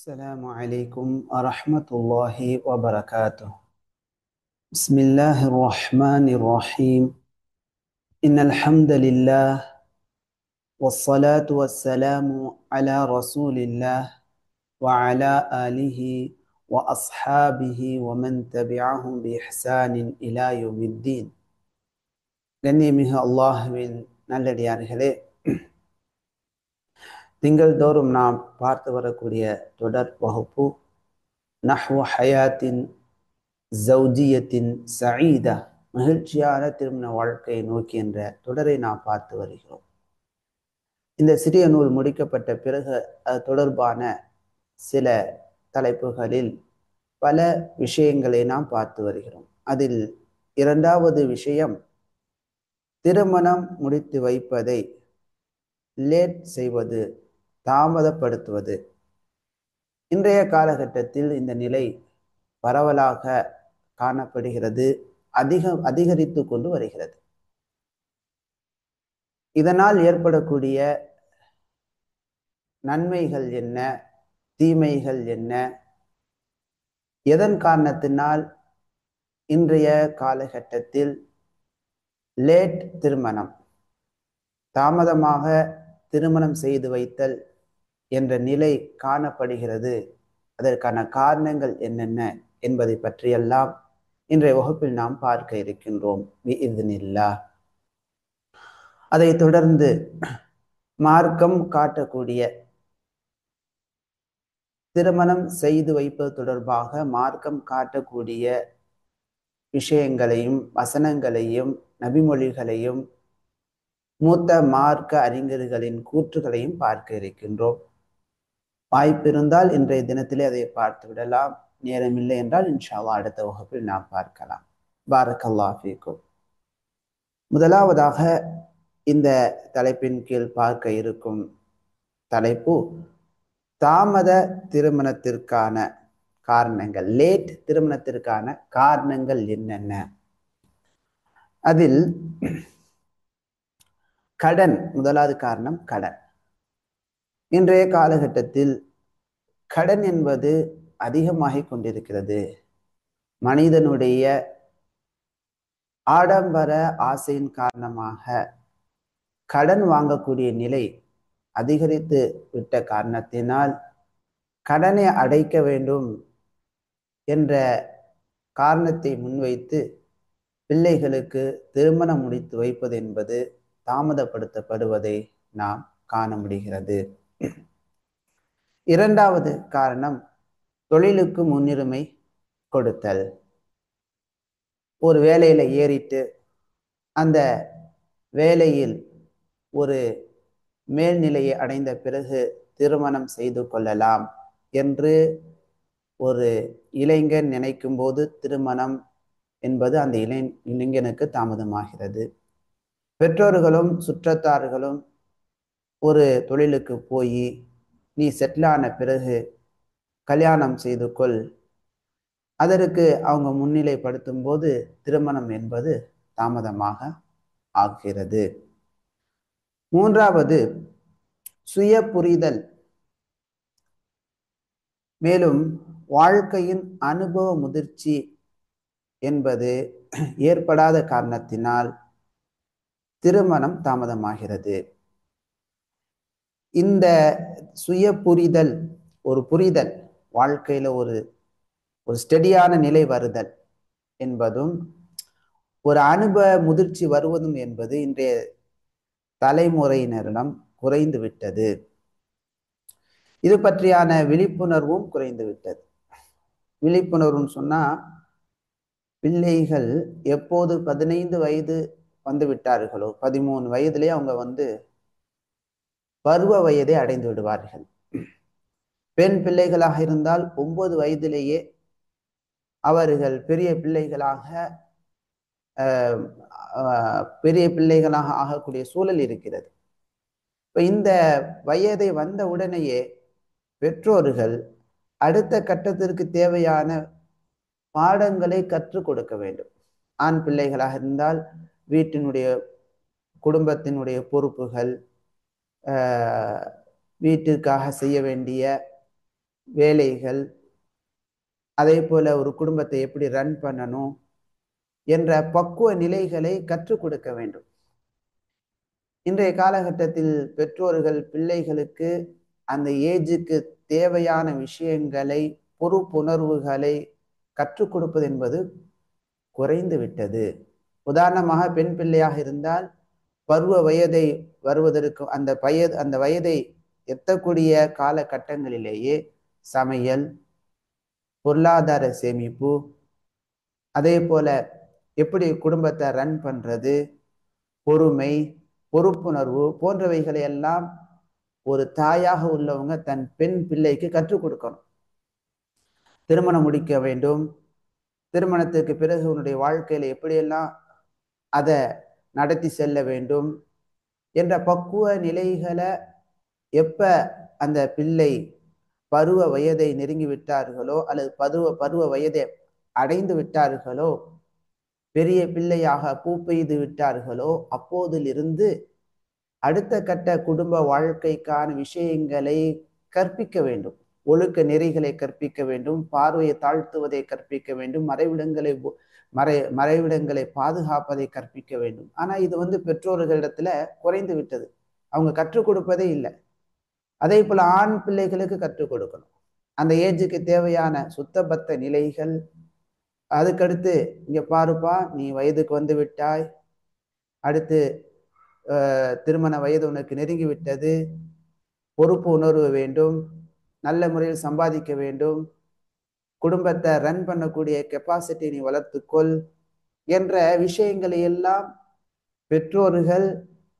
السلام عليكم ورحمة الله وبركاته. بسم الله الرحمن الرحيم. إن الحمد لله والصلاة والسلام على رسول الله وعلى آله وأصحابه ومن تبعهم بإحسان إلى يوم الدين. கண்ணியமிகு அல்லாஹ்வின் நல்லடியார்களே, திங்கள்தோறும் நாம் பார்த்து வரக்கூடிய தொடர் வகுப்பு நஹ்வு ஹயாத்தின் ஜவுஜியத்தின் சயீதா, மகிழ்ச்சியான திருமண வாழ்க்கையை நோக்கி என்ற தொடரை நாம் பார்த்து வருகிறோம். இந்த சிறிய நூல் முடிக்கப்பட்ட பிறகு அது தொடர்பான சில தலைப்புகளில் பல விஷயங்களை நாம் பார்த்து வருகிறோம். அதில் இரண்டாவது விஷயம், திருமணம் முடித்து வைப்பதை லேட் செய்வது, தாமதப்படுத்துவது. இன்றைய காலகட்டத்தில் இந்த நிலை பரவலாக காணப்படுகிறது, அதிகரித்து கொண்டு வருகிறது. இதனால் ஏற்படக்கூடிய நன்மைகள் என்ன, தீமைகள் என்ன, எதன் காரணத்தினால் இன்றைய காலகட்டத்தில் லேட் திருமணம், தாமதமாக திருமணம் செய்து வைத்தல் என்ற நிலை காணப்படுகிறது, அதற்கான காரணங்கள் என்னென்ன என்பதை பற்றியெல்லாம் இன்றைய வகுப்பில் நாம் பார்க்க இருக்கின்றோம் பிஇذنில்லாஹ். அதை தொடர்ந்து மார்க்கம் காட்டக்கூடிய திருமணம் செய்து வைப்பது தொடர்பாக மார்க்கம் காட்டக்கூடிய விஷயங்களையும் வசனங்களையும் நபிமொழிகளையும் மூத்த மார்க்க அறிஞர்களின் கூற்றுகளையும் பார்க்க இருக்கின்றோம். வாய்ப்பிருந்தால் இன்றைய தினத்திலே அதை பார்த்து விடலாம். நேரமில்லை என்றால் இன்ஷா அல்லாஹ் அடுத்த வகுப்பில் நாம் பார்க்கலாம். பாரக்கல்லாஹு ஃபீக்கும். முதலாவதாக இந்த தலைப்பின் கீழ் பார்க்க இருக்கும் தலைப்பு தாமத திருமணத்திற்கான காரணங்கள், லேட் திருமணத்திற்கான காரணங்கள் என்னென்ன. அதில் கடன் முதலாவது காரணம். கடன். இன்றைய காலகட்டத்தில் கடன் என்பது அதிகமாகிக் கொண்டிருக்கிறது. மனிதனுடைய ஆடம்பர ஆசையின் காரணமாக கடன் வாங்கக்கூடிய நிலை அதிகரித்து விட்ட காரணத்தினால் கடனை அடைக்க வேண்டும் என்ற காரணத்தை முன்வைத்து பிள்ளைகளுக்கு திருமணம் முடித்து வைப்பது என்பது தாமதப்படுத்தப்படுவதை நாம் காண முடிகிறது. இரண்டாவது காரணம், தொழிலுக்கு முன்னுரிமை கொடுத்தல். ஒரு வேலையில ஏறிட்டு அந்த வேலையில் ஒரு மேல்நிலையை அடைந்த பிறகு திருமணம் செய்து கொள்ளலாம் என்று ஒரு இளைஞன் நினைக்கும் போது திருமணம் என்பது அந்த இளைஞனுக்கு தாமதமாகிறது. பெற்றோர்களும் சுற்றத்தார்களும் ஒரு தொழிலுக்கு போய் நீ செட்டிலான பிறகு கல்யாணம் செய்து கொள், அதற்கு அவங்க முன்னிலைப்படுத்தும் போது திருமணம் என்பது தாமதமாக ஆகிறது. மூன்றாவது, சுய புரிதல். மேலும் வாழ்க்கையின் அனுபவ முதிர்ச்சி என்பது ஏற்படாத காரணத்தினால் திருமணம் தாமதமாகிறது. இந்த சுய புரிதல், ஒரு புரிதல், வாழ்க்கையில ஒரு ஸ்டெடியான நிலை வருதல் என்பதும் ஒரு அனுபவ முதிர்ச்சி வருவதும் என்பது இன்றைய தலைமுறையினரிடம் குறைந்து விட்டது. இது பற்றியான விழிப்புணர்வும் குறைந்து விட்டது. விழிப்புணர்வுன்னு சொன்னா, பிள்ளைகள் எப்போது 15 வயது வந்து விட்டார்களோ 13 வயதிலே அவங்க பருவ வயதை அடைந்து விடுவார்கள். பெண் பிள்ளைகளாக இருந்தால் 9 வயதிலேயே அவர்கள் பெரிய பிள்ளைகளாக ஆகக்கூடிய சூழல் இருக்கிறது. இப்ப இந்த வயதை வந்த உடனேயே பெற்றோர்கள் அடுத்த கட்டத்திற்கு தேவையான பாடங்களை கற்றுக் கொடுக்க வேண்டும். ஆண் பிள்ளைகளாக இருந்தால் வீட்டினுடைய குடும்பத்தினுடைய பொறுப்புகள், வீட்டிற்காக செய்ய வேண்டிய வேலைகள், அதே போல ஒரு குடும்பத்தை எப்படி ரன் பண்ணணும் என்ற பக்குவ நிலைகளை கற்றுக் கொடுக்க வேண்டும். இன்றைய காலகட்டத்தில் பெற்றோர்கள் பிள்ளைகளுக்கு அந்த ஏஜுக்கு தேவையான விஷயங்களை, பொறுப்புணர்வுகளை கற்றுக் கொடுப்பது என்பது குறைந்து விட்டது. உதாரணமாக பெண் பிள்ளையாக இருந்தால் பருவ வயதை வருவதற்கு அந்த வயதை எத்தக்கூடிய காலகட்டங்களிலேயே சமையல், பொருளாதார சேமிப்பு, அதே போல எப்படி குடும்பத்தை ரன் பண்றது, பொறுமை, பொறுப்புணர்வு போன்றவைகளை எல்லாம் ஒரு தாயாக உள்ளவங்க தன் பெண் பிள்ளைக்கு கற்றுக் கொடுக்கணும். திருமணம் முடிக்க வேண்டும், திருமணத்துக்கு பிறகு உன்னுடைய வாழ்க்கையில எப்படியெல்லாம் அதை நடத்தி செல்ல வேண்டும் என்ற பக்குவ நிலைகளை எப்ப அந்த பிள்ளை பருவ வயதை நெருங்கி விட்டார்களோ அல்லது பருவ வயதை அடைந்து விட்டார்களோ, பெரிய பிள்ளையாக பூ பெய்து விட்டார்களோ, அப்போதிலிருந்து அடுத்த கட்ட குடும்ப வாழ்க்கைக்கான விஷயங்களை கற்பிக்க வேண்டும். ஒழுக்க நெறிகளை கற்பிக்க வேண்டும், பார்வையை தாழ்த்துவதை கற்பிக்க வேண்டும், மறைவிடங்களை பாதுகாப்பதை கற்பிக்க வேண்டும். ஆனா இது பெற்றோர்களிடத்துல குறைந்து விட்டது. அவங்க கற்றுக் கொடுப்பதே இல்லை. அதே போல ஆண் பிள்ளைகளுக்கு கற்றுக் கொடுக்கணும். அந்த ஏஜுக்கு தேவையான சுத்தபத்த நிலைகள். அதுக்கடுத்து இங்க பாருப்பா, நீ வயதுக்கு வந்து விட்டாய், அடுத்து திருமண வயது உனக்கு நெருங்கி விட்டது, பொறுப்பு உணர்வு வேண்டும், நல்ல முறையில் சம்பாதிக்க வேண்டும், குடும்பத்தை ரன் பண்ணக்கூடிய கெப்பாசிட்டி நீ வளர்த்துக்கொள் என்ற விஷயங்களை எல்லாம் பெற்றோர்கள்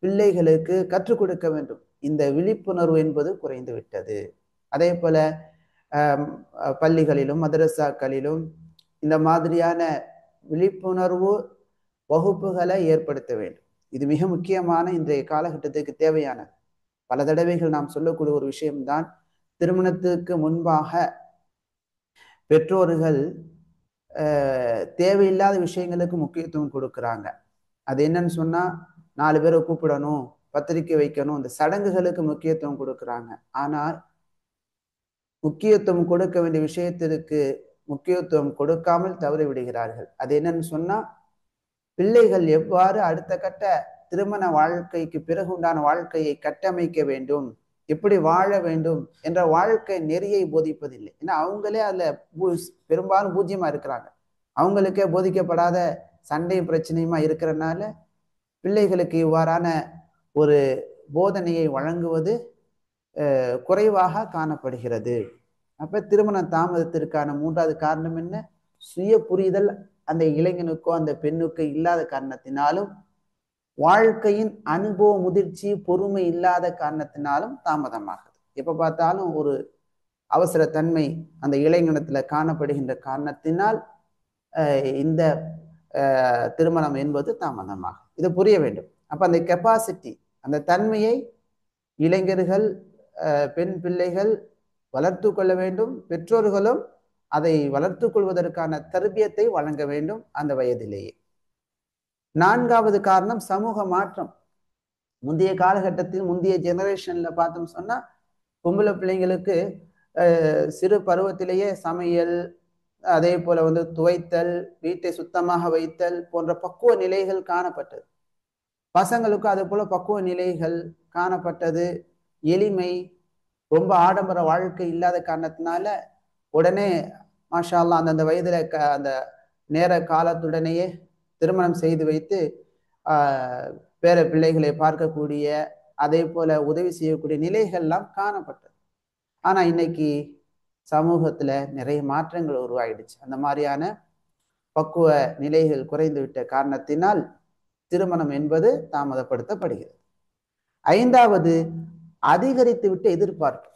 பிள்ளைகளுக்கு கற்றுக் கொடுக்க வேண்டும். இந்த விழிப்புணர்வு என்பது குறைந்து விட்டது. அதே போல பள்ளிகளிலும் மதரசாக்களிலும் இந்த மாதிரியான விழிப்புணர்வு வகுப்புகளை ஏற்படுத்த வேண்டும். இது மிக முக்கியமான இன்றைய காலகட்டத்துக்கு தேவையானது. பல தடவைகள் நாம் சொல்லக்கூடிய ஒரு விஷயம்தான், திருமணத்துக்கு முன்பாக பெற்றோர்கள் தேவையில்லாத விஷயங்களுக்கு முக்கியத்துவம் கொடுக்குறாங்க. அது என்னன்னு சொன்னா, 4 பேரை கூப்பிடணும், பத்திரிக்கை வைக்கணும், இந்த சடங்குகளுக்கு முக்கியத்துவம் கொடுக்குறாங்க. ஆனால் முக்கியத்துவம் கொடுக்க வேண்டிய விஷயத்திற்கு முக்கியத்துவம் கொடுக்காமல் தவறி விடுகிறார்கள். அது என்னன்னு சொன்னா, பிள்ளைகள் எவ்வாறு அடுத்த கட்ட திருமண வாழ்க்கைக்கு பிறகு உண்டான வாழ்க்கையை கட்டமைக்க வேண்டும், எப்படி வாழ வேண்டும் என்ற வாழ்க்கை நெறியை போதிப்பதில்லை. ஏன்னா அவங்களே அதுல பெரும்பாலும் பூஜ்யமா இருக்கிறாங்க. அவங்களுக்கே போதிக்கப்படாத சண்டையும் பிரச்சனையுமா இருக்கிறனால பிள்ளைகளுக்கு இவ்வாறான ஒரு போதனையை வழங்குவது குறைவாக காணப்படுகிறது. அப்ப திருமண தாமதத்திற்கான 3வது காரணம் என்ன? சுய புரிதல் அந்த இளைஞனுக்கோ அந்த பெண்ணுக்கோ இல்லாத காரணத்தினாலும், வாழ்க்கையின் அனுபவ முதிர்ச்சி பொறுமை இல்லாத காரணத்தினாலும் தாமதமாகுது. எப்ப பார்த்தாலும் ஒரு அவசர தன்மை அந்த இளைஞனத்துல காணப்படுகின்ற காரணத்தினால் இந்த திருமணம் என்பது தாமதமாகும். இது புரிய வேண்டும். அப்ப அந்த கெப்பாசிட்டி, அந்த தன்மையை இளைஞர்கள், பெண் பிள்ளைகள் வளர்த்து கொள்ள வேண்டும். பெற்றோர்களும் அதை வளர்த்து கொள்வதற்கான தர்பியத்தை வழங்க வேண்டும் அந்த வயதிலேயே. 4வது காரணம் சமூக மாற்றம். முந்தைய காலகட்டத்தில் முந்தைய ஜெனரேஷன்ல பார்த்தோம் சொன்னா, பொம்பளை பிள்ளைங்களுக்கு சிறு பருவத்திலேயே சமையல், அதே போல துவைத்தல், வீட்டை சுத்தமாக வைத்தல் போன்ற பக்குவ நிலைகள் காணப்பட்டது. பசங்களுக்கும் அதே போல பக்குவ நிலைகள் காணப்பட்டது. எளிமை, ரொம்ப ஆடம்பர வாழ்க்கை இல்லாத காரணத்தினால உடனே மாஷா அல்லாஹ் அந்தந்த வயதுல அந்த நேர காலத்துடனேயே திருமணம் செய்து வைத்து பேர பிள்ளைகளை பார்க்கக்கூடிய, அதே போல உதவி செய்யக்கூடிய நிலைகள்லாம் காணப்பட்டது. ஆனா இன்னைக்கு சமூகத்துல நிறைய மாற்றங்கள் உருவாயிடுச்சு. அந்த மாதிரியான பக்குவ நிலைகள் குறைந்து விட்ட காரணத்தினால் திருமணம் என்பது தாமதப்படுத்தப்படுகிறது. 5வது, அதிகரித்து விட்ட எதிர்பார்ப்பு.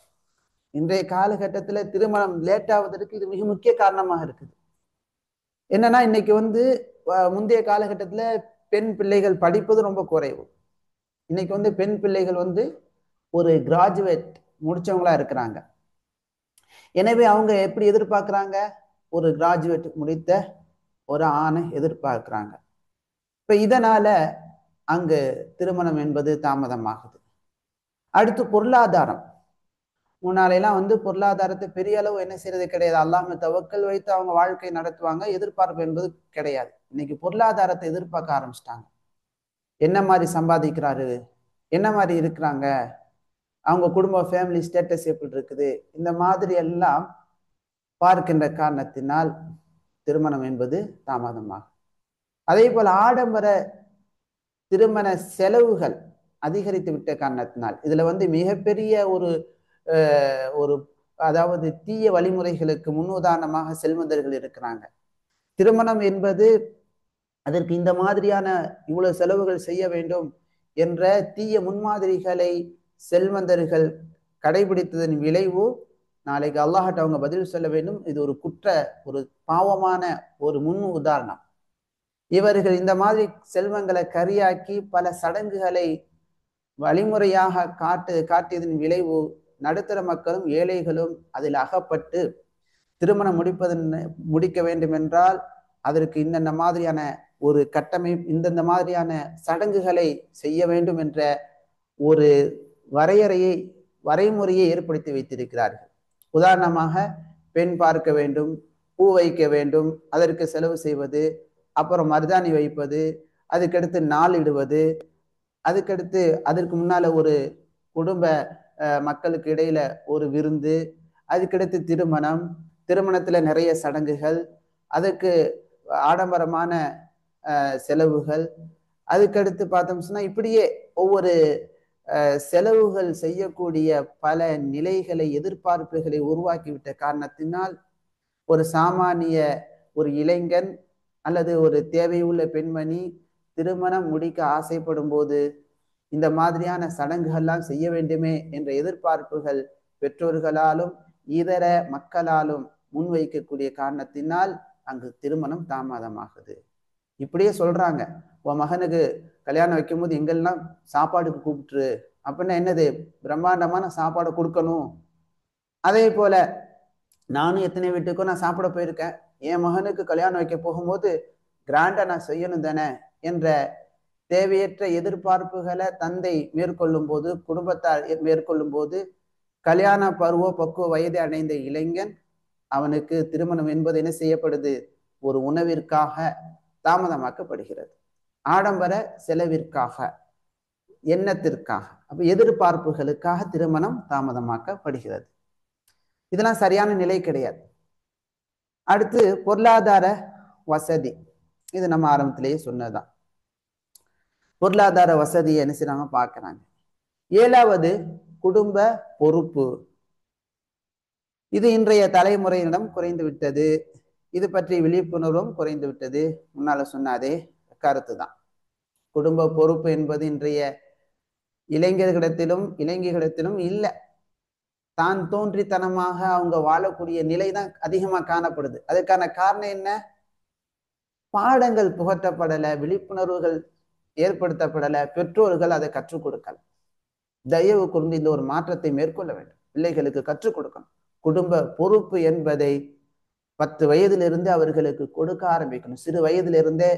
இன்றைய காலகட்டத்துல திருமணம் லேட் ஆவதற்கு இது மிக முக்கிய காரணமாக இருக்குது. என்னன்னா இன்னைக்கு முந்தைய காலகட்டத்துல பெண் பிள்ளைகள் படிப்பது ரொம்ப குறைவு. இன்னைக்கு பெண் பிள்ளைகள் ஒரு கிராஜுவேட் முடிச்சவங்களா இருக்கிறாங்க. எனவே அவங்க எப்படி எதிர்பார்க்கிறாங்க? ஒரு கிராஜுவேட் முடித்த ஒரு ஆணை எதிர்பார்க்கிறாங்க. இப்ப இதனால அங்கு திருமணம் என்பது தாமதமாகுது. அடுத்து பொருளாதாரம். முன்னாலையெல்லாம் பொருளாதாரத்தை பெரிய அளவு என்ன செய்யறது கிடையாது. அல்லாஹ் தவக்கல் வைத்து அவங்க வாழ்க்கை நடத்துவாங்க. எதிர்பார்ப்பு என்பது கிடையாது. இன்னைக்கு பொருளாதாரத்தை எதிர்பார்க்க ஆரம்பிச்சிட்டாங்க. என்ன மாதிரி சம்பாதிக்கிறாரு, என்ன மாதிரி இருக்கிறாங்க, அவங்க குடும்ப ஃபேமிலி ஸ்டேட்டஸ் எப்படி இருக்குது, இந்த மாதிரி எல்லாம் பார்க்கின்ற காரணத்தினால் திருமணம் என்பது தாமதமாகும். அதே போல ஆடம்பர திருமண செலவுகள் அதிகரித்து விட்ட காரணத்தினால் இதுல மிகப்பெரிய ஒரு ஒரு அதாவது தீய வழிமுறைகளுக்கு முன்னுதாரணமாக செல்வந்தர்கள் இருக்கிறாங்க. திருமணம் என்பது அதற்கு இந்த மாதிரியான இவ்வளவு செலவுகள் செய்ய வேண்டும் என்ற தீய முன்மாதிரிகளை செல்வந்தர்கள் கடைபிடித்ததன் விளைவு நாளைக்கு அல்லாஹ்ட்ட அவங்க பதில் சொல்ல வேண்டும். இது ஒரு ஒரு பாவமான ஒரு முன் உதாரணம். இவர்கள் இந்த மாதிரி செல்வங்களை கரியாக்கி பல சடங்குகளை வழிமுறையாக காட்டியதன் விளைவு நடுத்தர மக்களும் ஏழைகளும் அதில் அகப்பட்டு திருமணம் முடிக்க வேண்டும் என்றால் அதற்கு இந்த மாதிரியான ஒரு இந்தந்த மாதிரியான சடங்குகளை செய்ய வேண்டும் என்ற ஒரு வரைமுறையை ஏற்படுத்தி வைத்திருக்கிறார்கள். உதாரணமாக பெண் பார்க்க வேண்டும், பூ வைக்க வேண்டும், அதற்கு செலவு செய்வது, அப்புறம் மருதாணி வைப்பது, அதுக்கடுத்து நாள் இடுவது, அதுக்கடுத்து அதற்கு முன்னால ஒரு குடும்ப மக்களுக்கு இடையில ஒரு விருந்து, அதுக்கடுத்து திருமணத்துல நிறைய சடங்குகள், அதுக்கு ஆடம்பரமான செலவுகள், அதுக்கடுத்து பார்த்தோம்னா இப்படியே ஒவ்வொரு செலவுகள் செய்யக்கூடிய பல நிலைகளை எதிர்பார்ப்புகளை உருவாக்கிவிட்ட காரணத்தினால் ஒரு சாமானிய ஒரு இளைஞன் அல்லது ஒரு தேவையுள்ள பெண்மணி திருமணம் முடிக்க ஆசைப்படும் போது இந்த மாதிரியான சடங்குகள்லாம் செய்ய வேண்டுமே என்ற எதிர்பார்ப்புகள் பெற்றோர்களாலும் இதர மக்களாலும் முன்வைக்கக்கூடிய காரணத்தினால் அங்கு திருமணம் தாமதமாகுது. இப்படியே சொல்றாங்க, உன் மகனுக்கு கல்யாணம் வைக்கும் போது எங்கெல்லாம் சாப்பாடுக்கு கூப்பிட்டுரு, அப்படின்னா என்னது, பிரம்மாண்டமான சாப்பாடை கொடுக்கணும். அதே போல நானும் எத்தனை வீட்டுக்கும் நான் சாப்பிட போயிருக்கேன், என் மகனுக்கு கல்யாணம் வைக்க போகும்போது கிராண்டா நான் செய்யணும் தானே என்ற தேவையற்ற எதிர்பார்ப்புகளை தந்தை மேற்கொள்ளும் போது, குடும்பத்தார் மேற்கொள்ளும் போது கல்யாண பக்குவ வயதை அடைந்த இளைஞன் அவனுக்கு திருமணம் என்பது என்ன செய்யப்படுது, ஒரு உணவிற்காக தாமதமாக்கப்படுகிறது, ஆடம்பர செலவிற்காக, எண்ணத்திற்காக, அப்ப எதிர்பார்ப்புகளுக்காக திருமணம் தாமதமாக்கப்படுகிறது. இதெல்லாம் சரியான நிலை கிடையாது. அடுத்து பொருளாதார வசதி, இது நம்ம ஆரம்பத்திலேயே சொன்னதுதான். பொருளாதார வசதியை என்ன செய்றாங்க பார்க்கிறாங்க. 7வது குடும்ப பொறுப்பு. இது இன்றைய தலைமுறையிடம் குறைந்து விட்டது. இது பற்றி விழிப்புணர்வும் குறைந்து விட்டது. முன்னால சொன்ன அதே கருத்து தான். குடும்ப பொறுப்பு என்பது இன்றைய இளைஞர்களிடத்திலும் இளைஞர்களிடத்திலும் இல்லை. தான் தோன்றித்தனமாக அவங்க வாழக்கூடிய நிலை தான் அதிகமா காணப்படுது. அதுக்கான காரணம் என்ன? பாடங்கள் புகட்டப்படலை, விழிப்புணர்வுகள் ஏற்படுத்தப்படலை, பெற்றோர்கள் அதை கற்றுக் கொடுக்கல. தயவு கூர்ந்து இந்த ஒரு மாற்றத்தை மேற்கொள்ள வேண்டும். பிள்ளைகளுக்கு கற்றுக் கொடுக்கணும். குடும்ப பொறுப்பு என்பதை 10 வயதிலிருந்து அவர்களுக்கு கொடுக்க ஆரம்பிக்கணும். சிறு வயதிலிருந்தே,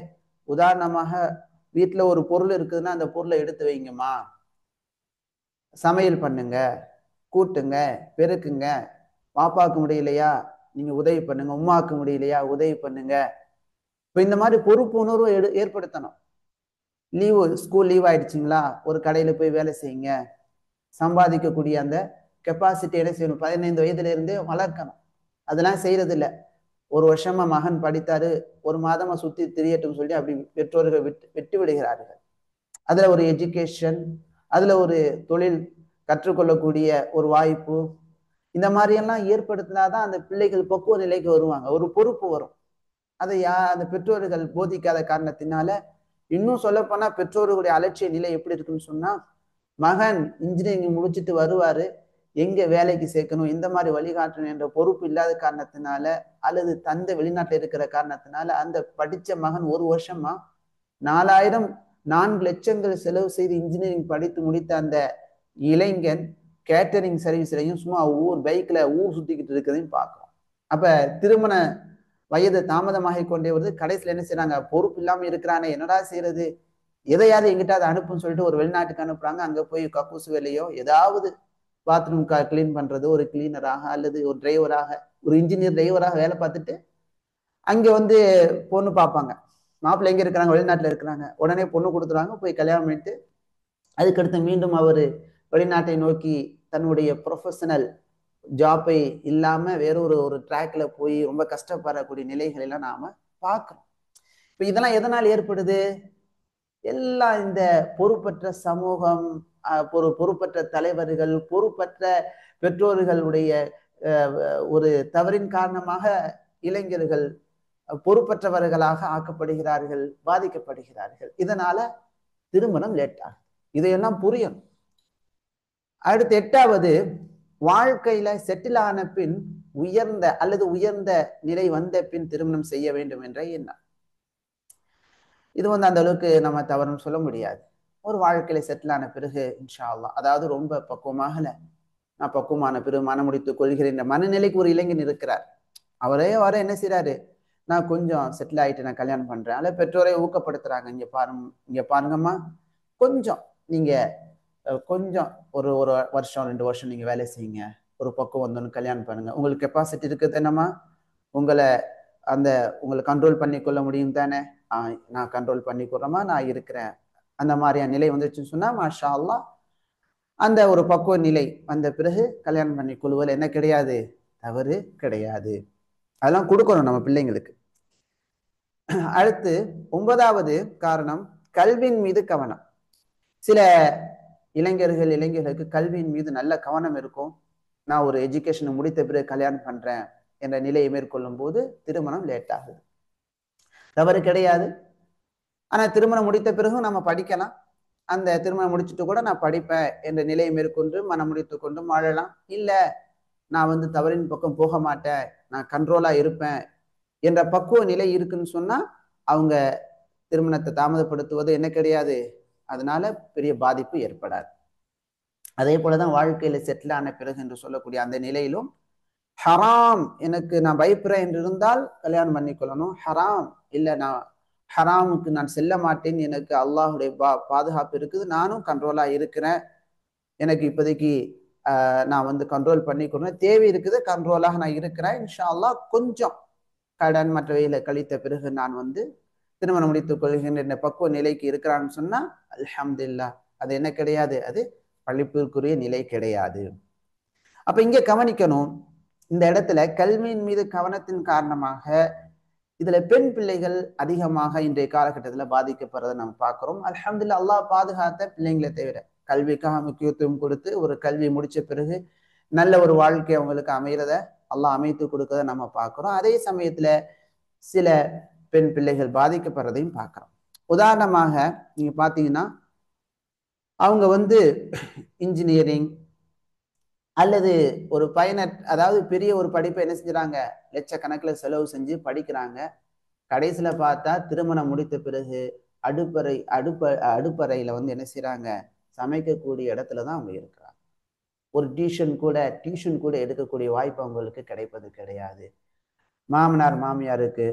உதாரணமாக வீட்டுல ஒரு பொருள் இருக்குதுன்னா அந்த பொருளை எடுத்து வைங்கம்மா, சமையல் பண்ணுங்க, கூட்டுங்க, பெருக்குங்க, பாப்பாவுக்கு முடியலையா நீங்க உதவி பண்ணுங்க, உமாவுக்கு முடியலையா உதவி பண்ணுங்க. இப்ப இந்த மாதிரி பொறுப்பு உணர்வை ஏற்படுத்தணும். ஸ்கூல் லீவ் ஆயிடுச்சுங்களா, ஒரு கடையில போய் வேலை செய்யுங்க. சம்பாதிக்கக்கூடிய அந்த கெப்பாசிட்டி என்ன செய்யணும், 15 வயதுல இருந்தே வளர்க்கணும். அதெல்லாம் செய்யறது இல்லை. ஒரு வருஷமா மகன் படித்தாரு, ஒரு மாதமா சுத்தி திரியட்டும் சொல்லி அப்படி பெற்றோர்கள் விட்டு விடுகிறார்கள். அதுல ஒரு எஜுகேஷன், அதுல ஒரு தொழில் கற்றுக்கொள்ளக்கூடிய ஒரு வாய்ப்பு, இந்த மாதிரியெல்லாம் ஏற்படுத்தினாதான் அந்த பிள்ளைகள் பக்குவ நிலைக்கு வருவாங்க, ஒரு பொறுப்பு வரும். அதை அந்த பெற்றோர்கள் போதிக்காத காரணத்தினால, இன்னும் சொல்ல போனா பெற்றோர்களுடைய அலட்சிய நிலை எப்படி இருக்குன்னு சொன்னா, மகன் இன்ஜினியரிங் முடிச்சுட்டு வருவாரு, எங்க வேலைக்கு சேர்க்கணும், இந்த மாதிரி வழிகாட்டணும் என்ற பொறுப்பு இல்லாத காரணத்தினால, அல்லது தந்தை வெளிநாட்டில் இருக்கிற காரணத்தினால அந்த படிச்ச மகன் ஒரு வருஷமா 4 லட்சங்கள் செலவு செய்து இன்ஜினியரிங் படித்து முடித்த அந்த இளைஞன் கேட்டரிங் சர்வீஸ்லையும் சும்மா பைக்ல ஊர் சுத்திக்கிட்டு இருக்கிறதையும் பார்க்கிறோம். அப்ப திருமண வயது தாமதமாகி கொண்டே வருது. கடைசியில் என்ன செய்யறாங்க, பொறுப்பு இல்லாம இருக்கிறானே என்னடா செய்யறது, எதையாவது எங்கிட்ட அதை அனுப்புன்னு சொல்லிட்டு ஒரு வெளிநாட்டுக்கு அனுப்புறாங்க. அங்க போய் கக்கூசு வேலையோ ஏதாவது பாத்ரூம் கிளீன் பண்றது, ஒரு கிளீனராக அல்லது ஒரு டிரைவராக, ஒரு இன்ஜினியர் டிரைவராக வேலை பார்த்துட்டு அங்க வந்து பொண்ணு பார்ப்பாங்க. மாப்பிள்ளை எங்க இருக்கிறாங்க, வெளிநாட்டுல இருக்கிறாங்க. உடனே பொண்ணு கொடுத்துருவாங்க, போய் கல்யாணம் பண்ணிட்டு அதுக்கடுத்து மீண்டும் அவர் வெளிநாட்டை நோக்கி தன்னுடைய ப்ரொஃபஷனல் ஜாப்பை இல்லாம வேறொரு ஒரு ட்ராக்ல போய் ரொம்ப கஷ்டப்படக்கூடிய நிலைகள் எல்லாம் நாம பார்க்கிறோம். இப்ப இதெல்லாம் எதனால் ஏற்படுது? எல்லாம் இந்த பொறுப்பற்ற சமூகம், பொறுப்பற்ற தலைவர்கள், பொறுப்பற்ற பெற்றோர்களுடைய ஒரு தவறின் காரணமாக இளைஞர்கள் பொறுப்பற்றவர்களாக ஆக்கப்படுகிறார்கள், பாதிக்கப்படுகிறார்கள். இதனால திருமணம் லேட் ஆகும். இதையெல்லாம் புரியணும். அடுத்து 8வது, வாழ்க்கையில செட்டில் ஆன பின் உயர்ந்த நிலை வந்த பின் திருமணம் செய்ய வேண்டும் என்ற எண்ணம். இது வந்து அந்த அளவுக்கு நம்ம தவறுன்னு சொல்ல முடியாது. ஒரு வாழ்க்கையில செட்டில் ஆன பிறகு இன்ஷா அல்லாஹ், அதாவது ரொம்ப பக்குவமாகல, நான் பக்குவமான பிறகு மனம் முடித்துக் கொள்கிறேன் மனநிலைக்கு ஒரு இளைஞன் இருக்கிறார். அவரே வர என்ன செய்யறாரு, நான் கொஞ்சம் செட்டில் ஆயிட்டு நான் கல்யாணம் பண்றேன். அல்ல பெற்றோரை ஊக்கப்படுத்துறாங்க, இங்க பாருங்கம்மா, கொஞ்சம் நீங்க கொஞ்சம் ஒரு ஒரு வருஷம் 2 வருஷம் நீங்க வேலை செய்யுங்க, ஒரு பக்கம் வந்தோன்னு கல்யாணம் பண்ணுங்க, உங்களுக்கு கெப்பாசிட்டி இருக்குது என்னம்மா, உங்களை கண்ட்ரோல் பண்ணி கொள்ள முடியும் தானே, நான் கண்ட்ரோல் பண்ணி கொள்றேம்மா, நான் இருக்கிறேன். அந்த மாதிரியான நிலை வந்துச்சுன்னு சொன்னா மாஷா அல்லாஹ், அந்த ஒரு பக்குவ நிலை வந்த பிறகு கல்யாணம் பண்ணி கொள்வதில் என்ன கிடையாது, தவறு கிடையாது. அதெல்லாம் கொடுக்கணும் நம்ம பிள்ளைங்களுக்கு. அடுத்து 9வது காரணம், கல்வியின் மீது கவனம். சில இளைஞர்களுக்கு கல்வியின் மீது நல்ல கவனம் இருக்கும். நான் ஒரு எஜுகேஷனை முடித்த பிறகு கல்யாணம் பண்றேன் என்ற நிலையை மேற்கொள்ளும் போது திருமணம் லேட் ஆகுது. தவறு கிடையாது. ஆனா திருமணம் முடித்த பிறகும் நம்ம படிக்கலாம். அந்த திருமணம் முடிச்சுட்டு கூட நான் படிப்பேன் என்ற நிலையை மேற்கொண்டு மனம் முடித்து கொண்டு வாழலாம். இல்ல, நான் வந்து தவறின் பக்கம் போக மாட்டேன், நான் கண்ட்ரோலா இருப்பேன் என்ற பக்குவ நிலை இருக்குன்னு சொன்னா அவங்க திருமணத்தை தாமதப்படுத்துவது என்ன கிடையாது, அதனால பெரிய பாதிப்பு ஏற்படாது. அதே போலதான் வாழ்க்கையில செட்டில் ஆன பிறகு என்று சொல்லக்கூடிய அந்த நிலையிலும் ஹராம் எனக்கு நான் பயப்படுறேன் என்று இருந்தால் கல்யாணம் பண்ணிக்கொள்ளணும். ஹராம் இல்லை, நான் ஹராமுக்கு நான் செல்ல மாட்டேன், எனக்கு அல்லாஹுடைய பாதுகாப்பு இருக்குது, நானும் கண்ட்ரோலா இருக்கிறேன், எனக்கு இப்போதைக்கு நான் வந்து கண்ட்ரோல் பண்ணிக்கொள்ளணும், தேவை இருக்குது, கண்ட்ரோலாக நான் இருக்கிறேன், இன்ஷா அல்லாஹ் கொஞ்சம் கடன் மற்றவையில கழித்த பிறகு நான் வந்து திருமணம் முடித்துக் கொள்கின்ற பக்குவ நிலைக்கு இருக்கிறான்னு சொன்னா அல்ஹம்துலில்லாஹ், அது என்ன கிடையாது, அது பழிப்பிற்குரிய நிலை கிடையாது. அப்ப இங்க கவனிக்கணும், இந்த இடத்துல கல்வியின் மீது கவனத்தின் காரணமாக இதுல பெண் பிள்ளைகள் அதிகமாக இன்றைய காலகட்டத்தில் பாதிக்கப்படுறதை நம்ம பார்க்கிறோம். அல்ஹம்துலில்லாஹ், அல்லாஹ் பாதுகாத்த பிள்ளைங்களை தவிர கல்விக்காக முக்கியத்துவம் கொடுத்து ஒரு கல்வி முடிச்ச பிறகு நல்ல ஒரு வாழ்க்கை அவங்களுக்கு அமைகிறத அல்லாஹ் அமைத்து கொடுக்கறத நம்ம பார்க்கிறோம். அதே சமயத்துல சில பெண் பிள்ளைகள் பாதிக்கப்படுறதையும் பார்க்கிறோம். உதாரணமாக நீங்க பாத்தீங்கன்னா, அவங்க வந்து இன்ஜினியரிங் அல்லது ஒரு அதாவது பெரிய ஒரு படிப்பை என்ன செஞ்சுறாங்க, லட்சக்கணக்கில் செலவு செஞ்சு படிக்கிறாங்க. கடைசியில பார்த்தா திருமணம் முடித்த பிறகு அடுப்பறையில வந்து என்ன செய்யறாங்க, சமைக்கக்கூடிய இடத்துலதான் அவங்க இருக்கிறாங்க. ஒரு டியூஷன் கூட எடுக்கக்கூடிய வாய்ப்பு அவங்களுக்கு கிடைப்பது கிடையாது. மாமனார் மாமியாருக்கு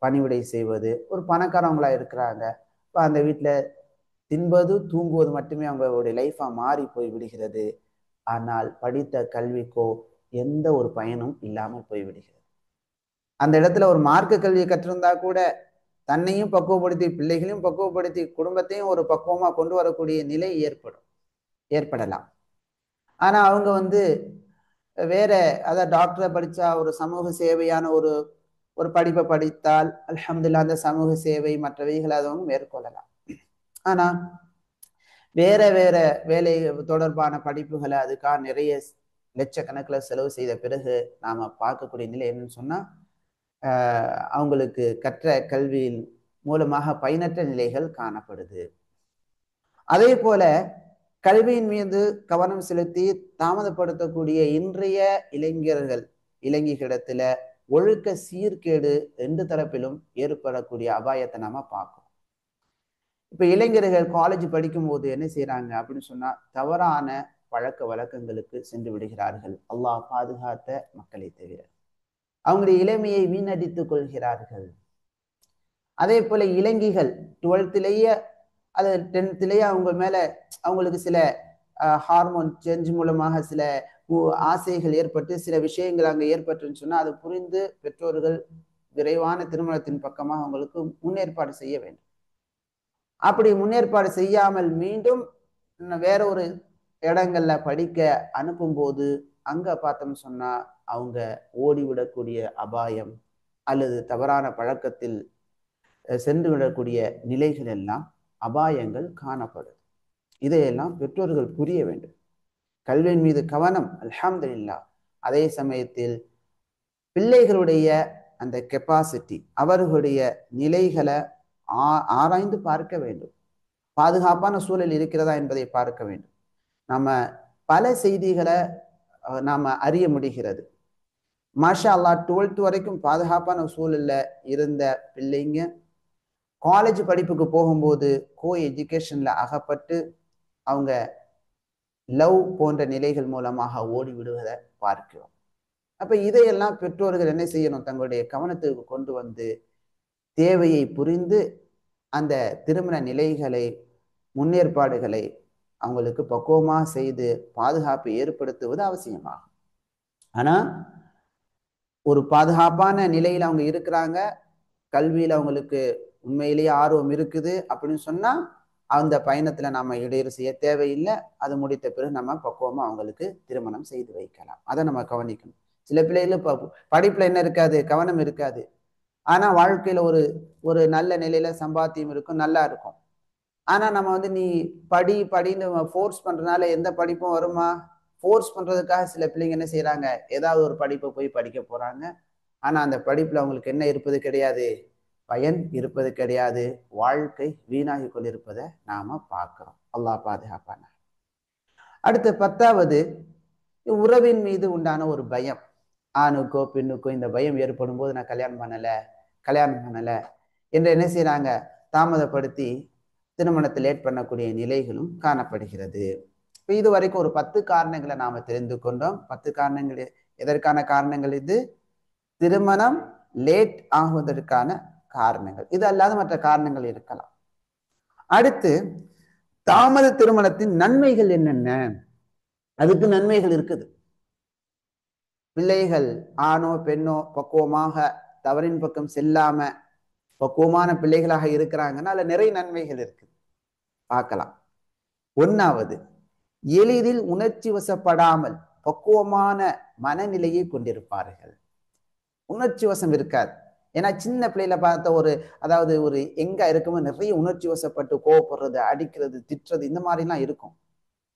பணிவிடை செய்வது, ஒரு பணக்காரவங்களா இருக்கிறாங்க, அந்த வீட்டுல தின்பது தூங்குவது மட்டுமே அவங்களுடைய லைஃபா மாறி போய் விடுகிறது. ஆனால் படித்த கல்விக்கோ எந்த ஒரு பயனும் இல்லாமல் போய்விடுகிறது. அந்த இடத்துல ஒரு மார்க்க கல்வியை கற்றிருந்தா கூட தன்னையும் பக்குவப்படுத்தி பிள்ளைகளையும் பக்குவப்படுத்தி குடும்பத்தையும் ஒரு பக்குவமா கொண்டு வரக்கூடிய நிலை ஏற்படலாம். ஆனா அவங்க வந்து வேற, அதாவது டாக்டரை படிச்சா ஒரு சமூக சேவையான ஒரு படிப்பை படித்தால் அல்ஹம்துலில்லாஹ் அந்த சமூக சேவை மற்றவைகளை அவங்க மேற்கொள்ளலாம். ஆனா வேற வேலை தொடர்பான படிப்புகளை அதுக்காக நிறைய லட்சக்கணக்கில் செலவு செய்த பிறகு நாம பார்க்கக்கூடிய நிலை என்னன்னு சொன்னா அவங்களுக்கு கற்ற கல்வியின் மூலமாக பயனற்ற நிலைகள் காணப்படுது. அதே போல கல்வியின் மீது கவனம் செலுத்தி தாமதப்படுத்தக்கூடிய இன்றைய இளைஞர்களிடத்துல ஒழுக்க சீர்கேடு 2 தரப்பிலும் ஏற்படக்கூடிய அபாயத்தை நாம பார்க்கணும். இப்ப இளைஞர்கள் காலேஜ் படிக்கும் போது என்ன செய்யறாங்க அப்படின்னு சொன்னா தவறான பழக்க வழக்கங்களுக்கு சென்று விடுகிறார்கள். அல்லாஹ் பாதுகாத்த மக்களை தவிர அவங்களுடைய இளமையை வீணடித்துக் கொள்கிறார்கள். அதே போல இளைஞர்கள் 12லேயே அது 10லேயே அவங்க மேல அவங்களுக்கு சில ஹார்மோன் சேஞ்ச் மூலமாக சில ஆசைகள் ஏற்பட்டு சில விஷயங்கள் அங்கே ஏற்பட்டுன்னு சொன்னால் அது புரிந்து பெற்றோர்கள் விரைவான திருமணத்தின் பக்கமாக அவங்களுக்கு முன்னேற்பாடு செய்ய வேண்டும். அப்படி முன்னேற்பாடு செய்யாமல் மீண்டும் வேற ஒரு இடங்கள்ல படிக்க அனுப்பும் போது அங்க பார்த்தோம்னு சொன்னா அவங்க ஓடிவிடக்கூடிய அபாயம் அல்லது தவறான பழக்கத்தில் சென்று விடக்கூடிய நிலைகள் எல்லாம் அபாயங்கள் காணப்படும். இதையெல்லாம் பெற்றோர்கள் புரிய வேண்டும். கல்வியின் மீது கவனம், அல்ஹம்துலில்லாஹ். அதே சமயத்தில் பிள்ளைகளுடைய அந்த கெப்பாசிட்டி, அவர்களுடைய நிலைகளை ஆராய்ந்து பார்க்க வேண்டும். பாதுகாப்பான சூழல் இருக்கிறதா என்பதை பார்க்க வேண்டும். நம்ம பல செய்திகளை நாம அறிய முடிகிறது. மாஷா அல்லாஹ் 12th வரைக்கும் பாதுகாப்பான சூழல்ல இருந்த பிள்ளைங்க காலேஜ் படிப்புக்கு போகும்போது கோ எஜுகேஷன்ல அகப்பட்டு அவங்க லவ் போன்ற நிலைகள் மூலமாக ஓடி விடுவதை பார்க்கிறோம். அப்ப இதையெல்லாம் பெற்றோர்கள் என்ன செய்யணும்? தங்களுடைய கவனத்துக்கு கொண்டு வந்து தேவையை புரிந்து அந்த திருமண நிலைகளை முன்னேற்பாடுகளை அவங்களுக்கு பக்குவமாக செய்து பாதுகாப்பை ஏற்படுத்துவது அவசியமாகும். ஆனா ஒரு பாதுகாப்பான நிலையில் அவங்க இருக்கிறாங்க, கல்வியில் அவங்களுக்கு உண்மையிலேயே ஆர்வம் இருக்குது அப்படின்னு சொன்னா அந்த பயணத்துல நாம இடையூறு செய்ய தேவையில்லை. அது முடித்த பிறகு நம்ம பக்குவமா அவங்களுக்கு திருமணம் செய்து வைக்கலாம். அதை நம்ம கவனிக்கணும். சில பிள்ளைகள் படிப்புல என்ன இருக்காது, கவனம் இருக்காது. ஆனா வாழ்க்கையில ஒரு ஒரு நல்ல நிலையில சம்பாத்தியம் இருக்கும், நல்லா இருக்கும். ஆனா நம்ம நீ படின்னு ஃபோர்ஸ் பண்றதுனால எந்த படிப்பும் வருமா? ஃபோர்ஸ் பண்றதுக்காக சில பிள்ளைங்க என்ன செய்யறாங்க, ஏதாவது ஒரு படிப்பை போய் படிக்க போறாங்க. ஆனா அந்த படிப்புல அவங்களுக்கு என்ன இருப்பது கிடையாது, பயன் இருப்பது கிடையாது. வாழ்க்கை வீணாகி கொண்டிருப்பதை நாம பார்க்கிறோம். அல்லாஹ் பாதுகாப்பான. அடுத்து 10வது உறவின் மீது உண்டான ஒரு பயம். ஆணுக்கோ பெண்ணுக்கோ இந்த பயம் ஏற்படும் போது நான் கல்யாணம் பண்ணல என்று என்ன செய்யறாங்க, தாமதப்படுத்தி திருமணத்தை லேட் பண்ணக்கூடிய நிலைகளும் காணப்படுகிறது. இப்போ இது வரைக்கும் ஒரு 10 காரணங்களை நாம தெரிந்து கொண்டோம். 10 காரணங்கள் எதற்கான காரணங்கள்? இது திருமணம் லேட் ஆகுவதற்கான காரணங்கள். இது அல்லாத மற்ற காரணங்கள் இருக்கலாம். அடுத்து தாமத திருமணத்தின் நன்மைகள் என்னென்ன? அதுக்கு நன்மைகள் இருக்குது. பிள்ளைகள் ஆணோ பெண்ணோ பக்குவமாக தவறின் பக்கம் செல்லாம பக்குவமான பிள்ளைகளாக இருக்கிறாங்கன்னா அதுல நிறைய நன்மைகள் இருக்கு, பார்க்கலாம். 1வது, எளிதில் உணர்ச்சி வசப்படாமல் பக்குவமான மனநிலையை கொண்டிருப்பார்கள். உணர்ச்சி வசம் இருக்காது. ஏன்னா சின்ன பிள்ளையில பார்த்த அதாவது எங்க இருக்குமோ நிறைய உணர்ச்சி வசப்பட்டு கோவப்படுறது, அடிக்கிறது, திட்டுறது இந்த மாதிரிலாம் இருக்கும்.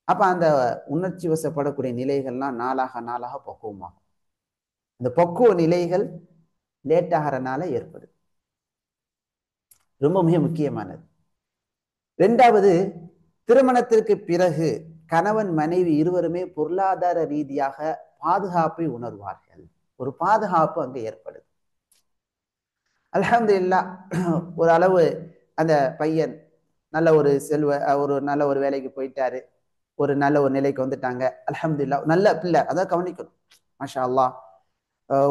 அப்ப அந்த உணர்ச்சி வசப்படக்கூடிய நிலைகள்லாம் நாளாக பக்குவமாகும். இந்த பக்குவ நிலைகள் லேட் ஆகிறனால ஏற்படுது. ரொம்ப மிக முக்கியமானது. 2வது, திருமணத்திற்கு பிறகு கணவன் மனைவி இருவருமே பொருளாதார ரீதியாக பாதுகாப்பை உணர்வார்கள். ஒரு பாதுகாப்பு அங்கே ஏற்படுது. அல்ஹம்துலில்லாஹ். ஒரு அளவு அந்த பையன் நல்ல ஒரு நல்ல ஒரு வேலைக்கு போயிட்டாரு, ஒரு நல்ல ஒரு நிலைக்கு வந்துட்டாங்க. அல்ஹம்துலில்லாஹ். நல்ல பிள்ளை, அதான் கவனிக்கணும். மாஷா அல்லாஹ்.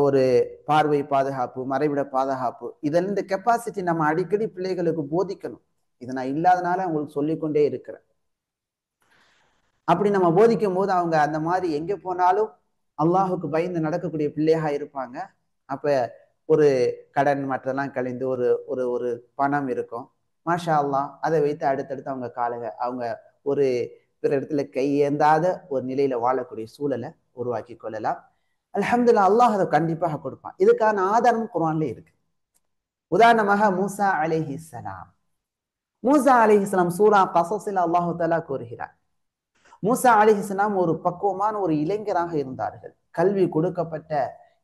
ஒரு பார்வை பாதுகாப்பு, மறைவிட பாதுகாப்பு, இதெல்லாம் இந்த கெப்பாசிட்டி நம்ம அடிக்கடி பிள்ளைகளுக்கு போதிக்கணும். இதை நான் இல்லாதனால அவங்களுக்கு சொல்லிக்கொண்டே இருக்கிறேன். அப்படி நம்ம போதிக்கும் போது அவங்க அந்த மாதிரி எங்க போனாலும் அல்லாஹுக்கு பயந்து நடக்கக்கூடிய பிள்ளையாக இருப்பாங்க. அப்ப ஒரு கடன் மற்றெல்லாம் கழிந்து ஒரு ஒரு ஒரு பணம் இருக்கும். மாஷா அல்லாஹ். அதை வைத்து அடுத்தடுத்து அவங்க ஒரு பிற இடத்துல கையேந்தாத ஒரு நிலையில வாழக்கூடிய சூழலை உருவாக்கி கொள்ளலாம். அல்ஹம்துலில்லாஹ். அல்லாஹ் அதை கண்டிப்பாக கொடுப்பான். இதுக்கான ஆதாரம் குர்ஆன்ல இருக்கு. உதாரணமாக மூசா அலைஹிஸ்ஸலாம். மூசா அலைஹிஸ்ஸலாம் சூரா கஸஸில் அல்லாஹ் தஆலா கூறுகிறார், மூசா அலைஹிஸ்ஸலாம் ஒரு பக்குவமான ஒரு இளைஞராக இருந்தார்கள். கல்வி கொடுக்கப்பட்ட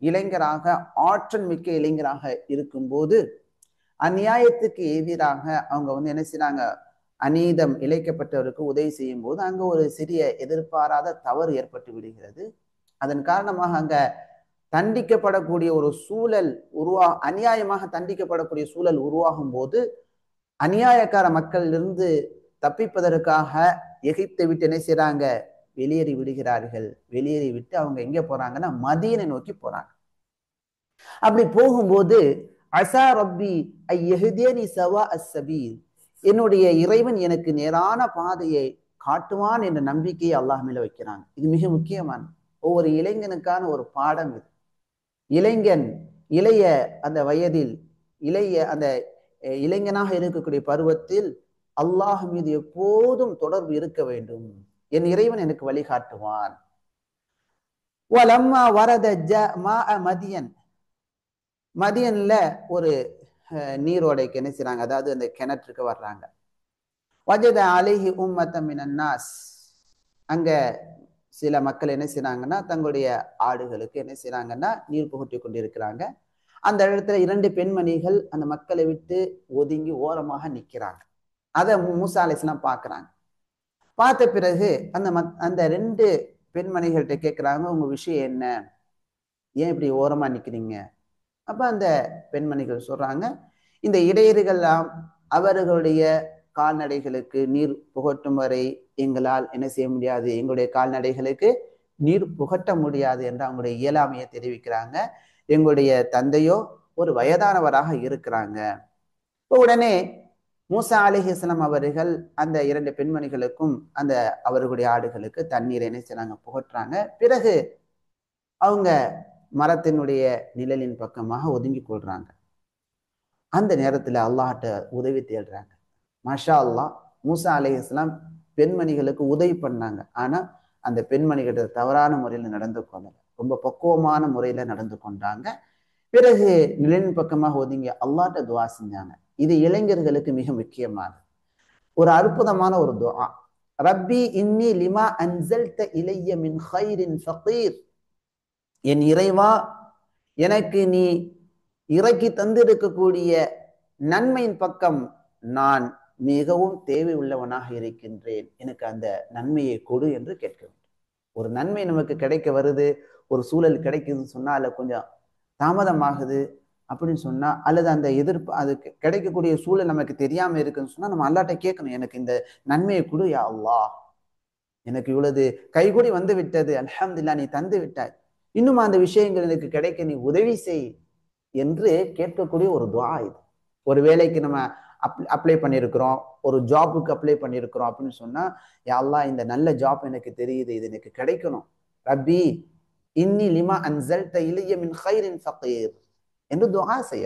இளைஞராக, ஆற்றல் மிக்க இளைஞராக இருக்கும்போது அநியாயத்துக்கு எதிராக அவங்க என்ன செய்றாங்க, அநீதம் இழைக்கப்பட்டவருக்கு உதவி செய்யும் போது அங்க ஒரு சிறிய எதிர்பாராத தவறு ஏற்பட்டு விடுகிறது. அதன் காரணமாக அங்க தண்டிக்கப்படக்கூடிய ஒரு சூழல் அநியாயமாக தண்டிக்கப்படக்கூடிய சூழல் உருவாகும் போது அநியாயக்கார மக்களிலிருந்து தப்பிப்பதற்காக எகிப்தை விட்டு என்ன செய்றாங்க, வெளியேறி விடுகிறார்கள். வெளியேறி விட்டு அவங்க எங்க போறாங்கன்னா மதீனை நோக்கி போறாங்க. அப்படி போகும்போது அஸா ரப்பி ஐயஹ்தியனி ஸவா அஸ்ஸபீல், என்னுடைய இறைவன் எனக்கு நேரான பாதையை காட்டுவான் என்ற நம்பிக்கையை அல்லாஹ் மேல வைக்கிறாங்க. இது மிக முக்கியமான ஒவ்வொரு இளைஞனுக்கான ஒரு பாடம் இது. இளைஞன் இளைய அந்த வயதில் இளைய அந்த இளைஞனாக இருக்கக்கூடிய பருவத்தில் அல்லாஹ் மீது எப்போதும் தொடர்பு இருக்க வேண்டும். என் இறைவன் எனக்கு வழிகாட்டுவான். மதியன், மதியன்ல ஒரு நீரோடைக்கு என்ன செய்றாங்க, அதாவது அந்த கிணற்றுக்கு வர்றாங்க. வஜத அலைஹி உம்மத்தம் மினன் நாஸ், அங்க சில மக்கள் என்ன செய்றாங்கன்னா தங்களுடைய ஆடுகளுக்கு என்ன செய்றாங்கன்னா நீர் புகட்டி கொண்டிருக்கிறாங்க. அந்த இடத்துல 2 பெண்மணிகள் அந்த மக்களை விட்டு ஒதுங்கி ஓரமாக நிற்கிறாங்க. அதை மூசா அலைஹிஸ்ஸலாம் பார்க்குறாங்க. பார்த்த பிறகு அந்த 2 பெண்மணிகள்கிட்ட கேட்குறாங்க, உங்க விஷயம் என்ன, ஏன் இப்படி ஓரமா நிற்கிறீங்க? அப்ப அந்த பெண்மணிகள் சொல்றாங்க, இந்த இடையர்கள்லாம் அவர்களுடைய கால்நடைகளுக்கு நீர் புகட்டும் வரை எங்களால் என்ன செய்ய முடியாது, எங்களுடைய கால்நடைகளுக்கு நீர் புகட்ட முடியாது என்று அவங்களுடைய இயலாமையை தெரிவிக்கிறாங்க. எங்களுடைய தந்தையோ ஒரு வயதானவராக இருக்கிறாங்க. இப்போ உடனே மூசா அலைஹிஸ்ஸலாம் அவர்கள் அந்த 2 பெண்மணிகளுக்கும் அந்த அவர்களுடைய ஆடுகளுக்கு தண்ணீரை என்ன செய்றாங்க, புகட்டுறாங்க. பிறகு அவங்க மரத்தினுடைய நிழலின் பக்கமாக ஒதுங்கி கொள்றாங்க. அந்த நேரத்துல அல்லாஹ்ட்ட உதவி தேடுறாங்க. மாஷா அல்லாஹ், மூசா அலைஹிஸ்ஸலாம் பெண்மணிகளுக்கு உதவி பண்ணாங்க. ஆனா அந்த பெண்மணிகிட்ட தவறான முறையில நடந்து கொள்ளல, ரொம்ப பக்குவமான முறையில நடந்து கொண்டாங்க. பிறகு நிழலின் பக்கமாக ஒதுங்கி அல்லாஹ்ட்ட துவா செஞ்சாங்க. இது இளைஞர்களுக்கு மிக முக்கியமானது. ஒரு அற்புதமான ஒரு துஆ. ரப்பி இன்னி லிமா அன்ஸல்த இலைய மின் கைரின் ஃபகீர், என் இறைவா, எனக்கு நீ இறக்கி தந்திருக்கக்கூடிய நன்மையின் பக்கம் நான் மிகவும் தேவை உள்ளவனாக இருக்கின்றேன், எனக்கு அந்த நன்மையை கொடு என்று கேட்க வேண்டும். ஒரு நன்மை நமக்கு கிடைக்க வருது, ஒரு சூழல் கிடைக்குதுன்னு சொன்னா அதுல கொஞ்சம் தாமதமாகுது அப்படின்னு சொன்னா, அல்லது அந்த எதிர்ப்பு அது கிடைக்கக்கூடிய சூழல் நமக்கு தெரியாம இருக்குன்னு சொன்னா நம்ம அல்லாஹ்ட்ட கேட்கணும், எனக்கு இந்த நன்மையை கொடு யா அல்லாஹ், எனக்கு இவ்வளவு கைகூடி வந்து விட்டது, அல்ஹம்துலில்லாஹ் நீ தந்து விட்டாய், இன்னும் அந்த விஷயங்கள் எனக்கு கிடைக்க நீ உதவி செய் என்று கேட்கக்கூடிய ஒரு துஆ இது. ஒரு வேலைக்கு நம்ம அப்ளை பண்ணியிருக்கிறோம், ஒரு ஜாபுக்கு அப்ளை பண்ணியிருக்கிறோம் அப்படின்னு சொன்னா, யா அல்லாஹ் இந்த நல்ல ஜாப் எனக்கு தெரியுது, இது எனக்கு கிடைக்கணும், ரப்பி இன்னி லிமா அன்ஸல்த இலைய மின் கைரின் ஃபகீர் என்று துஆ செய்ய.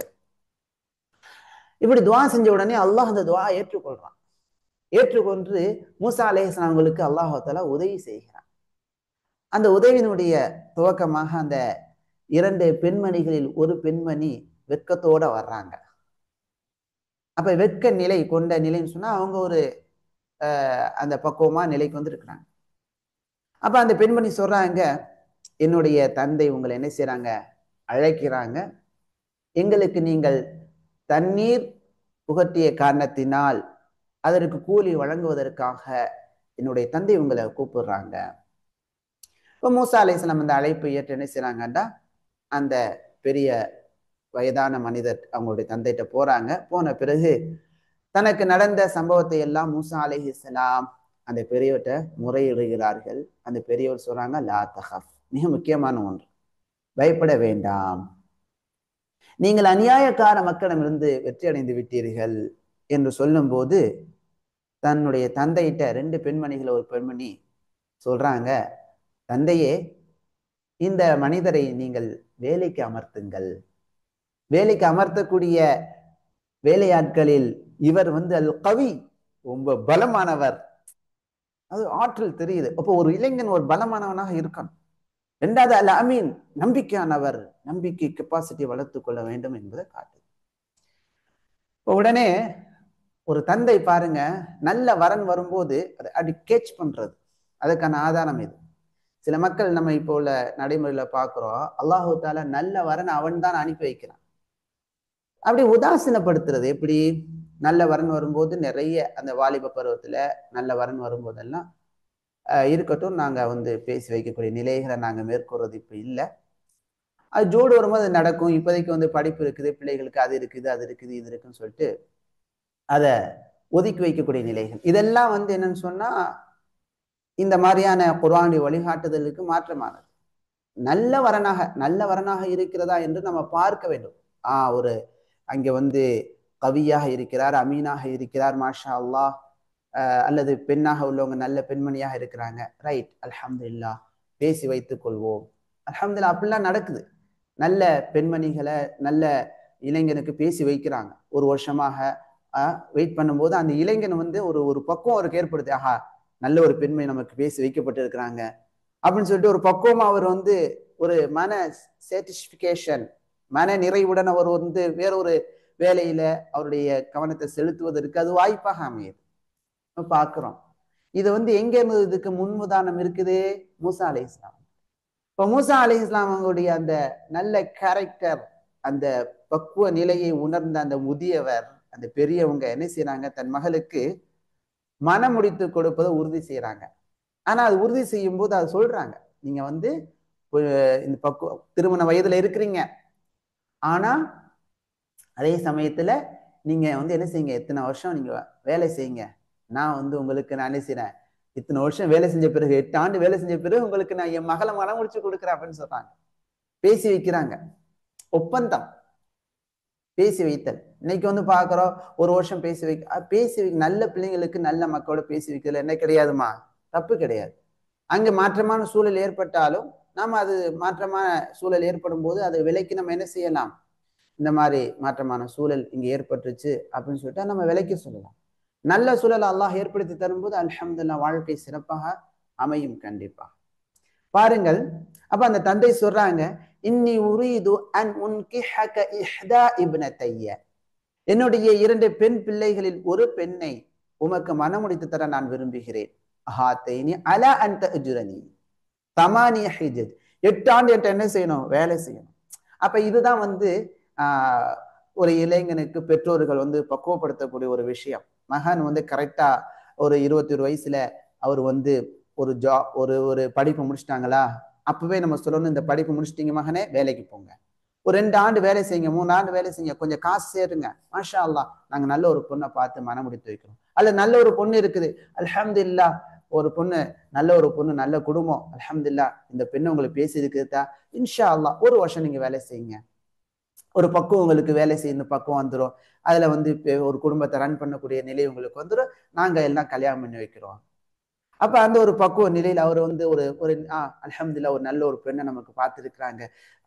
இப்படி துஆ செஞ்ச உடனே அல்லாஹ் அந்த துஆ ஏற்றுக்கொள்றான். ஏற்றுக்கொண்டு மூசா அலைஹிஸ்ஸலாம் அவங்களுக்கு அல்லாஹ் தஆலா உதவி செய்கிறான். அந்த உதவியினுடைய துவக்கமாக அந்த 2 பெண்மணிகளில் ஒரு பெண்மணி வெட்கத்தோட வர்றாங்க. அப்ப வெட்க நிலை கொண்ட நிலைன்னு சொன்னா அவங்க ஒரு அந்த பக்குவமா நிலைக்கு வந்து இருக்கிறாங்க. அப்ப அந்த பெண்மணி சொல்றாங்க, என்னுடைய தந்தை உங்களை என்ன செய்றாங்க, அழைக்கிறாங்க, எங்களுக்கு நீங்கள் தண்ணீர் புகட்டிய காரணத்தினால் அதற்கு கூலி வழங்குவதற்காக என்னுடைய தந்தை உங்களை கூப்பிடுறாங்க. இப்போ மூசா அலைஹிஸ்ஸலாம் அந்த அழைப்பை ஏற்று என்ன செய்றாங்கன்னா அந்த பெரிய வயதான மனிதர் அவங்களுடைய தந்தைகிட்ட போறாங்க. போன பிறகு தனக்கு நடந்த சம்பவத்தை எல்லாம் மூசா அலைஹிஸ்ஸலாம் அந்த பெரியவர்கிட்ட முறையிடுகிறார்கள். அந்த பெரியவர் சொல்றாங்க, லா தஹப், மிக முக்கியமான ஒன்று, பயப்பட வேண்டாம், நீங்கள் அநியாயக்கார மக்களிடமிருந்து வெற்றி அடைந்து விட்டீர்கள் என்று சொல்லும் போது தன்னுடைய தந்தையிட்ட 2 பெண்மணிகள் ஒரு பெண்மணி சொல்றாங்க, தந்தையே, இந்த மனிதரை நீங்கள் வேலைக்கு அமர்த்துங்கள், வேலைக்கு அமர்த்தக்கூடிய வேலையாட்களில் இவர் அல் கவி, ரொம்ப பலமானவர், அது ஆற்றல் தெரியுது. அப்போ ஒரு இளைஞன் ஒரு பலமானவனாக இருக்கான். 2வது அல் அமீன், நம்பிக்கையானவர், நம்பிக்கை கெப்பாசிட்டி வளர்த்து கொள்ள வேண்டும் என்பதை காட்டு. இப்போ உடனே ஒரு தந்தை பாருங்க, நல்ல வரன் வரும்போது அதை அப்படி கேட்ச் பண்றது, அதுக்கான ஆதாரம் இது. சில மக்கள் நம்ம இப்போ உள்ள நடைமுறையில பார்க்கிறோம், அல்லாஹு தாலா நல்ல வரன் அவன் தான் அனுப்பி வைக்கிறான், அப்படி உதாசீனப்படுத்துறது. எப்படி நல்ல வரன் வரும்போது நிறைய அந்த வாலிப பருவத்துல நல்ல வரன் வரும்போதெல்லாம் இருக்கட்டும், நாங்க பேசி வைக்கக்கூடிய நிலைகளை நாங்க மேற்கொள்றது இப்ப இல்லை, அது ஜோடு வரும்போது அது நடக்கும், இப்போதைக்கு படிப்பு இருக்குது, பிள்ளைகளுக்கு அது இருக்குது அது இருக்குது இது இருக்குன்னு சொல்லிட்டு அதை ஒதுக்கி வைக்கக்கூடிய நிலைகள். இதெல்லாம் என்னன்னு சொன்னா இந்த மாதிரியான குர்ஆனுடைய வழிகாட்டுதலுக்கு மாற்றமானது. நல்ல வரனாக இருக்கிறதா என்று நம்ம பார்க்க வேண்டும். ஒரு அங்க கவியாக இருக்கிறார், அமீனாக இருக்கிறார், மாஷா அல்லாஹ், அல்லது பெண்ணாக உள்ளவங்க நல்ல பெண்மணியாக இருக்கிறாங்க, ரைட், அல்ஹம்துலில்லாஹ், பேசி வைத்துக் கொள்வோம். அல்ஹம்துலில்லாஹ், அப்படிலாம் நடக்குது. நல்ல பெண்மணிகளை நல்ல இளைஞனுக்கு பேசி வைக்கிறாங்க. ஒரு வருஷமாக வெயிட் பண்ணும்போது அந்த இளைஞன் வந்து ஒரு ஒரு பக்குவம் அவருக்கு ஏற்படுது. ஆஹா, நல்ல ஒரு பெண்மணி நமக்கு பேசி வைக்கப்பட்டு இருக்கிறாங்க அப்படின்னு சொல்லிட்டு ஒரு பக்குவமா அவர் வந்து ஒரு மன சேட்டிஸ்பிகேஷன், மன நிறைவுடன் அவர் வந்து வேறொரு வேலையில அவருடைய கவனத்தை செலுத்துவதற்கு அது வாய்ப்பாக அமையுது. பார்க்கிறோம். இது வந்து எங்க இருந்து இதுக்கு முன்னுதாரணம் இருக்குது? மூசா அலைஹிஸ்ஸலாம். இப்ப மூசா அலைஹிஸ்ஸலாம் அவங்களுடைய அந்த நல்ல கேரக்டர், அந்த பக்குவ நிலையை உணர்ந்த அந்த முதியவர், அந்த பெரியவங்க என்ன செய்யறாங்க? தன் மகளுக்கு மனம் முடித்து கொடுப்பதை உறுதி செய்யறாங்க. ஆனா அது உறுதி செய்யும் போது அது சொல்றாங்க, நீங்க வந்து இந்த பக்குவ திருமண வயதுல இருக்கிறீங்க, ஆனா அதே சமயத்துல நீங்க வந்து என்ன செய்யுங்க, எத்தனை வருஷம் நீங்க வேலை செய்யுங்க, நான் வந்து உங்களுக்கு நான் என்ன செய்யறேன், இத்தனை வருஷம் வேலை செஞ்ச பிறகு, 8 ஆண்டு வேலை செஞ்ச பிறகு உங்களுக்கு நான் என் மகளை மனம் முடிச்சு கொடுக்குறேன் அப்படின்னு சொல்றாங்க. பேசி வைக்கிறாங்க. ஒப்பந்தம், பேசி வைத்தல். இன்னைக்கு வந்து பாக்குறோம், ஒரு வருஷம் பேசி நல்ல பிள்ளைங்களுக்கு நல்ல மக்களோட பேசி வைக்கிறதுல என்ன கிடையாதுமா, தப்பு கிடையாது. அங்க மாற்றமான சூழல் ஏற்பட்டாலும் நாம அது மாற்றமான சூழல் ஏற்படும் போது அதை விலைக்கு நம்ம என்ன செய்யலாம், இந்த மாதிரி மாற்றமான சூழல் இங்க ஏற்பட்டுருச்சு அப்படின்னு சொல்லிட்டு நம்ம விலைக்கு சொல்லலாம். நல்ல சூழல் அல்லாஹ் ஏற்படுத்தி தரும்போது அல்ஹம்துலில்லாஹ் வாழ்க்கை சிறப்பாக அமையும். கண்டிப்பா பாருங்கள். அப்ப அந்த தந்தை சொல்றாங்க, இன்னி உரீது அன் உன்கிஹக இஹ்தா இப்னதைய, என்னுடைய 2 பெண் பிள்ளைகளில் ஒரு பெண்ணை உமக்கு மனமுடித்து தர நான் விரும்புகிறேன். ஹாத்தைனி அலா அன் தஅஜுரனி தமானிய ஹிஜஜ், 8 ஆண்டு என்கிட்ட என்ன செய்யணும், வேலை செய்யணும். அப்ப இதுதான் வந்து ஒரு இளைஞனுக்கு பெற்றோர்கள் வந்து பக்குவப்படுத்தக்கூடிய ஒரு விஷயம். மகன் வந்து கரெக்டா ஒரு 21 வயசுல அவர் வந்து ஒரு ஒரு படிப்பு முடிச்சிட்டாங்களா, அப்பவே நம்ம சொல்லணும், இந்த படிப்பு முடிச்சிட்டீங்க மகனே, வேலைக்கு போங்க, ஒரு 2 ஆண்டு வேலை செய்யுங்க, 3 ஆண்டு வேலை செய்யுங்க, கொஞ்சம் காசு சேருங்க, மாஷா அல்லாஹ் நாங்க நல்ல ஒரு பொண்ணை பார்த்து மனம் முடித்து வைக்கிறோம். அல்ல நல்ல ஒரு பொண்ணு இருக்குது, அல்ஹம்துலில்லாஹ், ஒரு பொண்ணு, நல்ல ஒரு பொண்ணு, நல்ல குடும்பம், அல்ஹம்துலில்லாஹ், இந்த பெண்ணு உங்களுக்கு பேசி இருக்குதா, இன்ஷா அல்லாஹ் ஒரு வருஷம் நீங்க வேலை செய்யுங்க, ஒரு பக்குவம் உங்களுக்கு வேலை செய்யணும், பக்குவம் வந்துடும், அதுல வந்து ஒரு குடும்பத்தை ரன் பண்ணக்கூடிய நிலை உங்களுக்கு வந்துடும், நாங்க எல்லாம் கல்யாணம் பண்ணி வைக்கிறோம். அப்ப அந்த ஒரு பக்குவ நிலையில் அவர் வந்து ஒரு ஒரு அல்ஹம்துலில்லாஹ், ஒரு நல்ல ஒரு பெண்ணை நமக்கு பார்த்துருக்குறாங்க,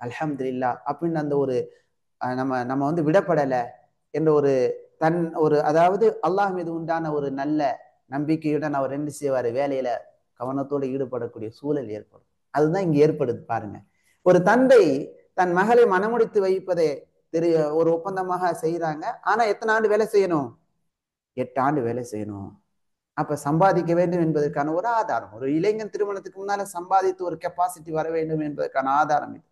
அல்ஹம்துலில்லாஹ் அப்படின்னு அந்த ஒரு நம்ம நம்ம வந்து விடப்படலை என்ற ஒரு ஒரு அதாவது அல்லாஹ் மீது உண்டான ஒரு நல்ல நம்பிக்கையுடன் அவர் என்ன செய்வார், வேலையில கவனத்தோடு ஈடுபடக்கூடிய சூழல் ஏற்படும். அதுதான் இங்க ஏற்படுது பாருங்க. ஒரு தந்தை தன் மகளை மனமுடித்து வைப்பதை ஒரு ஒப்பந்தமாக செய்யறாங்க. ஆனா எத்தனை ஆண்டு வேலை செய்யணும், 8 ஆண்டு வேலை செய்யணும். அப்ப சம்பாதிக்க வேண்டும் என்பதற்கான ஒரு ஆதாரம், ஒரு இளைஞன் திருமணத்துக்கு முன்னால சம்பாதித்து ஒரு கெப்பாசிட்டி வர வேண்டும் என்பதற்கான ஆதாரம் இது.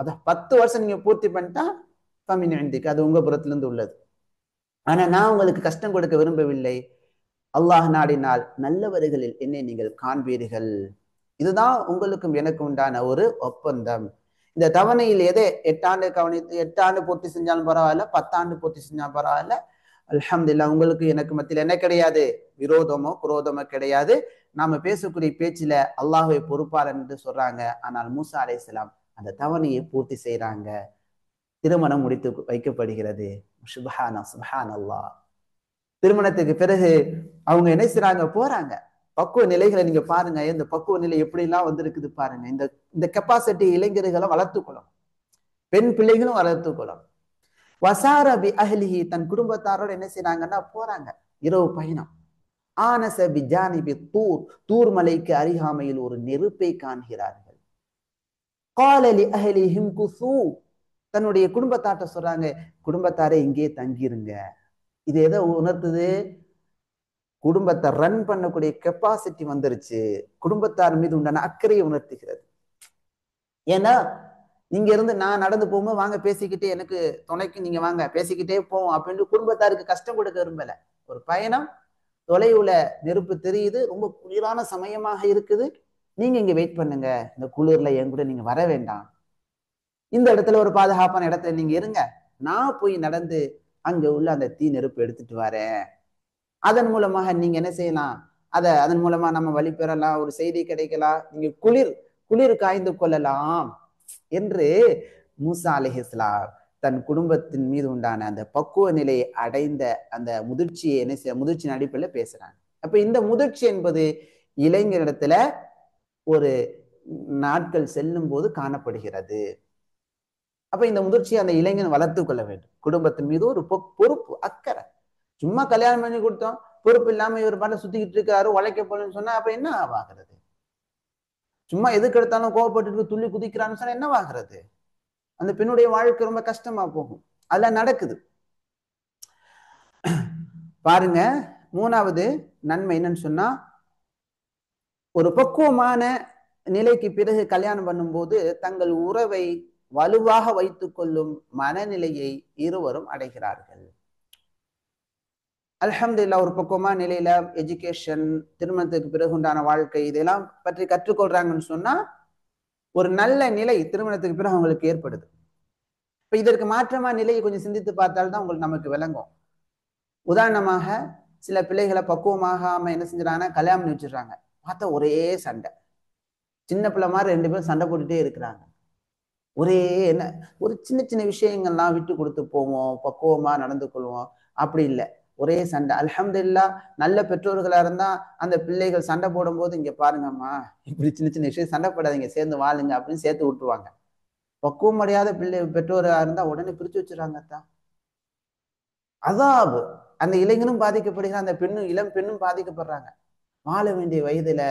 அத 10 வருஷம் நீங்க பூர்த்தி பண்ணிட்டா அது உங்க புறத்துல இருந்து உள்ளது. ஆனா நான் உங்களுக்கு கஷ்டம் கொடுக்க விரும்பவில்லை, அல்லாஹ் நாடினால் நல்லவர்களில் என்னை நீங்கள் காண்பீர்கள், இதுதான் உங்களுக்கும் எனக்கு உண்டான ஒரு ஒப்பந்தம். இந்த தவணையில் எதை 8 ஆண்டு கவனித்து 8 ஆண்டு பூர்த்தி செஞ்சாலும் பரவாயில்ல, 10 ஆண்டு பூர்த்தி செஞ்சாலும் பரவாயில்ல, அல்ஹம்துலில்லாஹ் உங்களுக்கு எனக்கு மத்தியில் என்ன கிடையாது, விரோதமோ குரோதமோ கிடையாது. நாம பேசக்கூடிய பேச்சுல அல்லாஹ்வை பொறுப்பார் என்று சொல்றாங்க. ஆனால் மூசா அலைஹிஸ்ஸலாம் அந்த தவணையை பூர்த்தி செய்யறாங்க, திருமணம் முடித்து வைக்கப்படுகிறது. சுப்ஹானல்லாஹ். திருமணத்துக்கு பிறகு அவங்க என்ன செய்றாங்க, போறாங்க. பக்குவ நிலைகளை நீங்க பாருங்க, இந்த பக்குவ நிலை எப்படி எல்லாம் வந்திருக்குது பாருங்க. இந்த கெப்பாசிட்டி இளைஞர்களை வளர்த்துக்கொள்ளும், பெண் பிள்ளைகளும் வளர்த்துக்கொள்ளும். வசாரபி அஹ்லிஹி, தன் குடும்பத்தாரோட என்ன செய்றாங்கன்னா போறாங்க, இரவு பயணம். ஆனஸ பிஜானிபி தூர், தூர் மலைக்கு அருகாமையில் ஒரு நெருப்பை காண்கிறார்கள். கால லி அஹ்லிஹிம் குஸூ, தன்னுடைய குடும்பத்தார்ட்ட சொல்றாங்க, குடும்பத்தாரே இங்கே தங்கிருங்க. இது எதை உணர்த்துது, குடும்பத்தை ரன் பண்ணக்கூடிய கெப்பாசிட்டி வந்துருச்சு, குடும்பத்தார் மீது உண்டான அக்கறையை உணர்த்துகிறது. ஏன்னா இங்க இருந்து நான் நடந்து போகும்போது வாங்க பேசிக்கிட்டே, எனக்கு துணைக்கு நீங்க வாங்க பேசிக்கிட்டே போவோம் அப்படின்னு குடும்பத்தாருக்கு கஷ்டம் கொடுக்க விரும்பல. ஒரு பயணம், தொலைவுல நெருப்பு தெரியுது, ரொம்ப குளிரான சமயமாக இருக்குது, நீங்க இங்க வெயிட் பண்ணுங்க, இந்த குளிர்ல என் கூட நீங்க வர வேண்டாம், இந்த இடத்துல ஒரு பாதுகாப்பான இடத்துல நீங்க இருங்க, நான் போய் நடந்து அங்க உள்ள அந்த தீ நெருப்பு எடுத்துட்டு வரேன், அதன் மூலமாக நீங்க என்ன செய்யலாம், அதன் மூலமா நம்ம வழி பெறலாம், ஒரு செய்தி கிடைக்கலாம், நீங்க குளிர் காய்ந்து கொள்ளலாம் என்று மூசா அலைஹிஸ்ஸலாம் தன் குடும்பத்தின் மீது உண்டான அந்த பக்குவ நிலையை அடைந்த அந்த முதிர்ச்சியை முதிர்ச்சியின் அடிப்படையில் பேசுறாங்க. அப்ப இந்த முதிர்ச்சி என்பது இளைஞரிடத்துல ஒரு நாட்கள் செல்லும் போது காணப்படுகிறது. அப்ப இந்த முதிர்ச்சியை அந்த இளைஞன் வளர்த்து கொள்ள வேண்டும். குடும்பத்தின் மீது ஒரு பொறுப்பு, அக்கறை. சும்மா கல்யாணம் பண்ணி கொடுத்தோம், பொறுப்பு இல்லாம இவர் பாட்டு சுத்திக்கிட்டு இருக்காரு, உழைக்க போறேன்னு சொன்னா அப்ப என்ன ஆகிறது? சும்மா எதுக்கு எடுத்தாலும் கோவப்பட்டு துள்ளி குதிக்கிறான்னு சொன்னா என்னவாகிறது? அந்த பெண்ணுடைய வாழ்க்கை ரொம்ப கஷ்டமா போகும். அதெல்லாம் நடக்குது. பாருங்க, மூணாவது நன்மை என்னன்னு சொன்னா, ஒரு பக்குவமான நிலைக்கு பிறகு கல்யாணம் பண்ணும்போது தங்கள் உறவை வலுவாக வைத்துக் கொள்ளும் மனநிலையை இருவரும் அடைகிறார்கள். அல்ஹம்துலில்லாஹ், ஒரு பக்குவமான நிலையில எஜுகேஷன், திருமணத்துக்கு பிறகு உண்டான வாழ்க்கை, இதெல்லாம் பற்றி கற்றுக்கொள்றாங்கன்னு சொன்னா ஒரு நல்ல நிலை திருமணத்துக்கு பிறகு அவங்களுக்கு ஏற்படுது. இப்ப இதற்கு மாற்றமா நிலையை கொஞ்சம் சிந்தித்து பார்த்தால்தான் உங்களுக்கு நமக்கு விளங்கும். உதாரணமாக, சில பிள்ளைகளை பக்குவமாகாம என்ன செஞ்சுறாங்கன்னா கல்யாணம் பண்ணி வச்சிடுறாங்க. பார்த்தா ஒரே சண்டை, சின்ன பிள்ளை மாதிரி 2 பேரும் சண்டை போட்டுட்டே இருக்கிறாங்க. ஒரே என்ன, ஒரு சின்ன சின்ன விஷயங்கள்லாம் விட்டு கொடுத்து போவோம், பக்குவமா நடந்து கொள்வோம், அப்படி இல்லை, ஒரே சண்டை. அல்ஹம்துலில்லாஹ், நல்ல பெற்றோர்களா இருந்தா அந்த பிள்ளைகள் சண்டை போடும் போது, இங்க பாருங்கம்மா, இப்படி சின்ன சின்ன விஷயம் சண்டை போடாதீங்க, சேர்ந்து வாழுங்க அப்படின்னு சேர்த்து விட்டுருவாங்க. பக்குவம் அடையாத பெற்றோராக இருந்தா உடனே பிரிச்சு வச்சுறாங்க. அதாபு, அந்த இளைஞனும் பாதிக்கப்படுகிறான், அந்த பெண்ணும், இளம் பெண்ணும் பாதிக்கப்படுறாங்க. வாழ வேண்டிய வயதுல,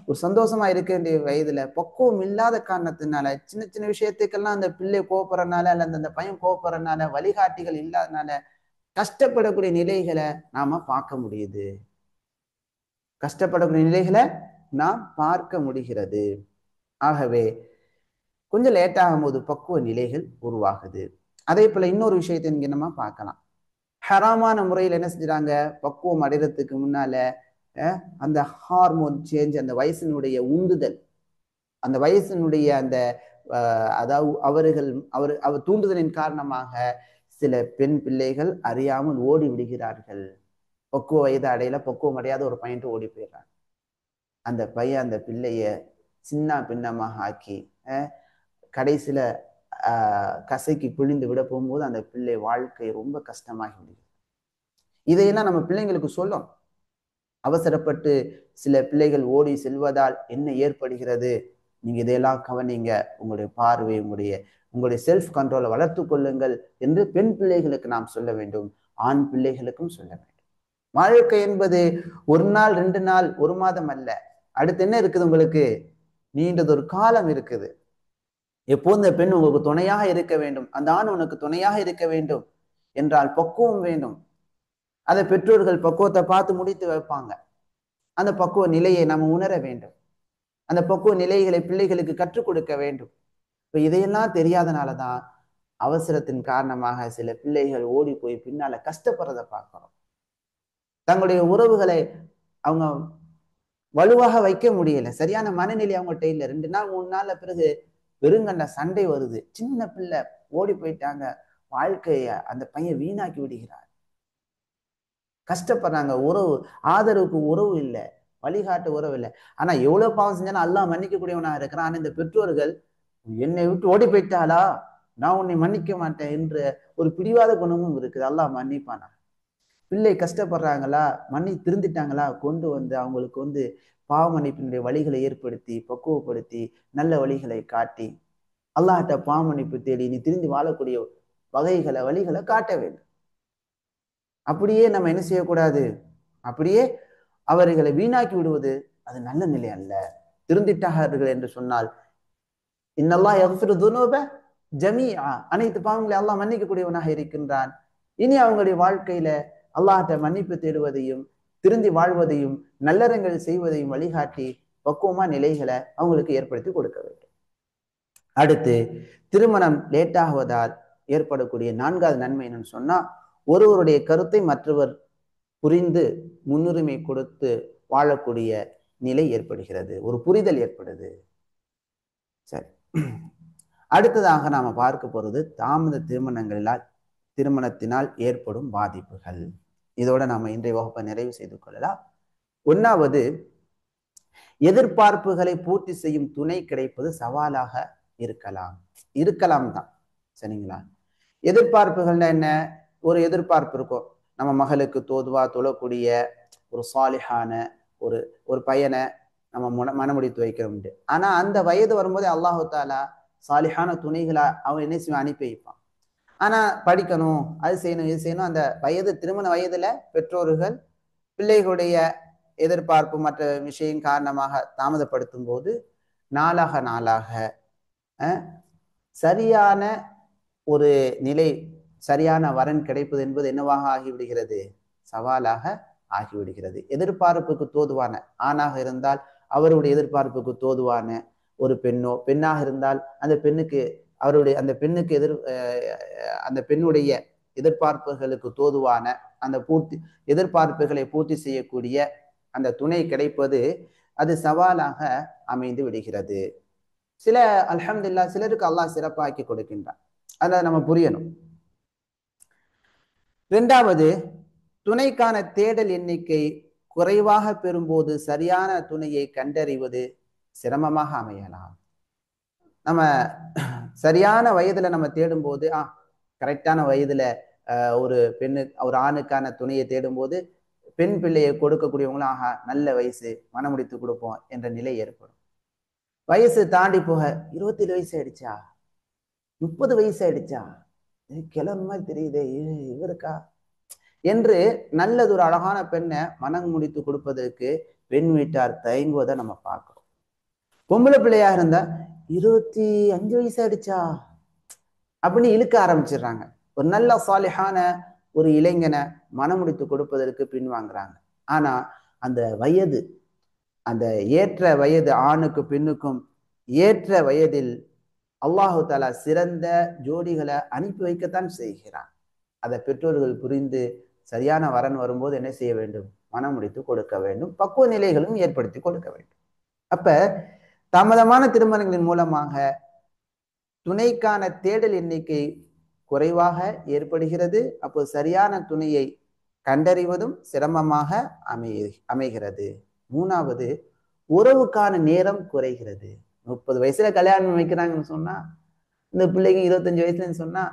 ஒரு சந்தோஷமா இருக்க வேண்டிய வயதுல பக்குவம் இல்லாத காரணத்தினால, சின்ன சின்ன விஷயத்துக்கெல்லாம் அந்த பிள்ளை கோபப்படுறதுனால, அல்லது அந்த பையன் கோபப்படுறதுனால, வழிகாட்டிகள் இல்லாதனால கஷ்டப்படக்கூடிய நிலைகளை நாம பார்க்க முடியுது. கஷ்டப்படக்கூடிய நிலைகளை நாம் பார்க்க முடிகிறது. ஆகவே கொஞ்சம் லேட் ஆகும் போது பக்குவ நிலைகள் உருவாகுது. அதே போல இன்னொரு விஷயத்தை இங்க நம்ம பார்க்கலாம். ஹராமான முறையில் என்ன செஞ்சுறாங்க, பக்குவம் அடைகிறதுக்கு முன்னால அந்த ஹார்மோன் சேஞ்ச், அந்த வயசினுடைய உந்துதல், அந்த வயசினுடைய அந்த அதாவது அவர் தூண்டுதலின் காரணமாக சில பெண் பிள்ளைகள் அறியாமல் ஓடி விடுகிறார்கள். பக்குவ வயது அடையில பக்குவம் அடையாத ஒரு பையன்ட்டு ஓடி போயிடுறாங்க. அந்த பையன் அந்த பிள்ளைய சின்ன பின்னமாக ஆக்கி கடைசியில கசைக்கு பிழிந்து விட போகும்போது அந்த பிள்ளை வாழ்க்கை ரொம்ப கஷ்டமாகி முடியும். இதையெல்லாம் நம்ம பிள்ளைங்களுக்கு சொல்லணும். அவசரப்பட்டு சில பிள்ளைகள் ஓடி செல்வதால் என்ன ஏற்படுகிறது, நீங்க இதையெல்லாம் கவனிங்க, உங்களுடைய பார்வை, உங்களுடைய செல்ஃப் கண்ட்ரோலை வளர்த்து கொள்ளுங்கள் என்று பெண் பிள்ளைகளுக்கு நாம் சொல்ல வேண்டும், ஆண் பிள்ளைகளுக்கும் சொல்ல வேண்டும். வாழ்க்கை என்பது 1 நாள் 2 நாள் 1 மாதம் அல்ல. அடுத்து என்ன இருக்குது, உங்களுக்கு நீண்டதொரு காலம் இருக்குது. எப்போது இந்த பெண் உங்களுக்கு துணையாக இருக்க வேண்டும், அந்த ஆண் உனக்கு துணையாக இருக்க வேண்டும் என்றால் பக்குவம் வேண்டும். அதை பெற்றோர்கள் பக்குவத்தை பார்த்து முடித்து வைப்பாங்க. அந்த பக்குவ நிலையை நம்ம உணர வேண்டும். அந்த பக்குவ நிலைகளை பிள்ளைகளுக்கு கற்றுக் கொடுக்க வேண்டும். இப்ப இதையெல்லாம் தெரியாதனாலதான் அவசரத்தின் காரணமாக சில பிள்ளைகள் ஓடி போய் பின்னால கஷ்டப்படுறதை பார்க்கிறோம். தங்களுடைய உறவுகளை அவங்க வலுவாக வைக்க முடியல, சரியான மனநிலை அவங்கள்ட்ட இல்லை. 2 நாள் 3 நாள்ல பிறகு பெருங்கண்ட சண்டை வருது, சின்ன பிள்ளை ஓடி போயிட்டாங்க, வாழ்க்கைய அந்த பையன் வீணாக்கி விடுகிறார். கஷ்டப்படுறாங்க, உறவு ஆதரவுக்கு உறவு இல்லை, வழிகாட்டு உறவு இல்லை. ஆனா எவ்வளவு பாவம் செஞ்சாலும் அல்லாஹ் மன்னிக்க கூடியவனா இருக்கிறான். ஆனா இந்த பெற்றோர்கள் என்னை விட்டு ஓடி போயிட்டாளா, நான் உன்னை மன்னிக்க மாட்டேன் என்ற ஒரு பிடிவாத குணமும் இருக்குது. அல்லாஹ் மன்னிப்பானா? பிள்ளை கஷ்டப்படுறாங்களா, திருந்திட்டாங்களா, கொண்டு வந்து அவங்களுக்கு பாவ மன்னிப்பினுடைய வழிகளை ஏற்படுத்தி பக்குவப்படுத்தி நல்ல வழிகளை காட்டி அல்லாஹ்ட்ட பாவ மன்னிப்பு தேடி நீ திருந்தி வாழக்கூடிய வழிகளை காட்ட வேண்டும். அப்படியே நம்ம என்ன செய்யக்கூடாது, அப்படியே அவர்களை வீணாக்கி விடுவது அது நல்ல நிலை அல்ல. திருந்திட்டார்கள் என்று சொன்னால் இன்னல்லாஹ் யக்ஃபிரு துனூப ஜமீஆ, அனைத்து பாவங்களை அல்லாஹ் மன்னிக்கக்கூடியவனாக இருக்கின்றான். இனி அவங்களுடைய வாழ்க்கையில அல்லாஹ்ட்ட மன்னிப்பு தேடுவதையும் திருந்தி வாழ்வதையும் நல்லறங்கள் செய்வதையும் வழிகாட்டி பக்குவமா நிலைகளை அவங்களுக்கு ஏற்படுத்தி கொடுக்க வேண்டும். அடுத்து, திருமணம் லேட்டாகுவதால் ஏற்படக்கூடிய 4வது நன்மை என்னன்னு சொன்னா, ஒருவருடைய கருத்தை மற்றவர் புரிந்து முன்னுரிமை கொடுத்து வாழக்கூடிய நிலை ஏற்படுகிறது, ஒரு புரிதல் ஏற்படுது. சரி, அடுத்ததாக நாம பார்க்க போறது தாமத திருமணத்தினால் ஏற்படும் பாதிப்புகள். இதோட நாம இன்றைய வகுப்பை நிறைவு செய்து கொள்ளலாம். 1வது, எதிர்பார்ப்புகளை பூர்த்தி செய்யும் துணை கிடைப்பது சவாலாக இருக்கலாம் தான். சரிங்களா? எதிர்பார்ப்புகள்னா என்ன? ஒரு எதிர்பார்ப்பு இருக்கும். நம்ம மகளுக்கு தோதுவா தொழக்கூடிய ஒரு சாலிஹான ஒரு ஒரு பையனை நம்ம மனமுடித்து வைக்கிறோம். ஆனா அந்த வயது வரும்போதே அல்லாஹு தாலா சாலிஹான துணைகளா அவன் என்ன செய்வான்? அனுப்பி வைப்பான். ஆனா படிக்கணும், அது செய்யணும், இது செய்யணும். அந்த வயது திருமண வயதுல பெற்றோர்கள் பிள்ளைகளுடைய எதிர்பார்ப்பு மற்ற விஷயம் காரணமாக தாமதப்படுத்தும் போது நாளாக நாளாக சரியான ஒரு நிலை, சரியான வரன் கிடைப்பது என்பது என்னவாக ஆகிவிடுகிறது? சவாலாக ஆகிவிடுகிறது. எதிர்பார்ப்புக்கு தோதுவான ஆணாக இருந்தால் அவருடைய எதிர்பார்ப்புக்கு தோதுவான ஒரு பெண்ணோ, பெண்ணாக இருந்தால் அந்த பெண்ணுக்கு அவருடைய அந்த பெண்ணுக்கு அந்த பெண்ணுடைய எதிர்பார்ப்புகளுக்கு தோதுவான அந்த எதிர்பார்ப்புகளை பூர்த்தி செய்யக்கூடிய அந்த துணை கிடைப்பது அது சவாலாக அமைந்து விடுகிறது. சில அல்ஹம்துலில்லாஹ் சிலருக்கு அல்லாஹ் சிறப்பாக்கி கொடுக்கின்றான். அதை நம்ம புரியணும். இரண்டாவது, துணைக்கான தேடல் எண்ணிக்கை குறைவாக பெறும்போது சரியான துணையை கண்டறிவது சிரமமாக அமையலாம். நம்ம சரியான வயதுல நம்ம தேடும் போது கரெக்டான வயதுல ஒரு ஒரு ஆணுக்கான துணையை தேடும் போது பெண் பிள்ளையை கொடுக்கக்கூடியவங்களும் நல்ல வயசு, மனமுடித்து கொடுப்போம் என்ற நிலை ஏற்படும். வயசு தாண்டி போக 27 வயசு ஆயிடுச்சா, 30 வயசு ஆயிடுச்சா, கிளம்பு மாதிரி தெரியுதே, இவருக்கா என்று நல்லதொரு அழகான பெண்ணை மனம் முடித்து கொடுப்பதற்கு பெண் வீட்டார் தயங்குவதை நம்ம பார்க்கிறோம். பொம்பளை பிள்ளையா இருந்தா 25 வயசு ஆயிடுச்சா அப்படின்னு இழுக்க ஆரம்பிச்சிடுறாங்க. ஒரு நல்ல சாலிஹான ஒரு இளைஞனை மனமுடித்து கொடுப்பதற்கு பின்வாங்குறாங்க. ஆனா அந்த வயது, அந்த ஏற்ற வயது ஆணுக்கு பெண்ணுக்கும் ஏற்ற வயதில் அல்லாஹு தாலா சிறந்த ஜோடிகளை அனுப்பி வைக்கத்தான் செய்கிறான். அதை பெற்றோர்கள் புரிந்து சரியான வரன் வரும்போது என்ன செய்ய வேண்டும்? மனம் முடித்து கொடுக்க வேண்டும். பக்குவ நிலைகளும் ஏற்படுத்தி கொடுக்க வேண்டும். அப்ப தாமதமான திருமணங்களின் மூலமாக துணைக்கான தேடல் எண்ணிக்கை குறைவாக ஏற்படுகிறது. அப்போ சரியான துணையை கண்டறிவதும் சிரமமாக அமைகிறது. மூணாவது, உறவுக்கான நேரம் குறைகிறது. 30 வயசுல கல்யாணம் வைக்கிறாங்கன்னு சொன்னா, இந்த பிள்ளைங்க 25 வயசுலன்னு சொன்னா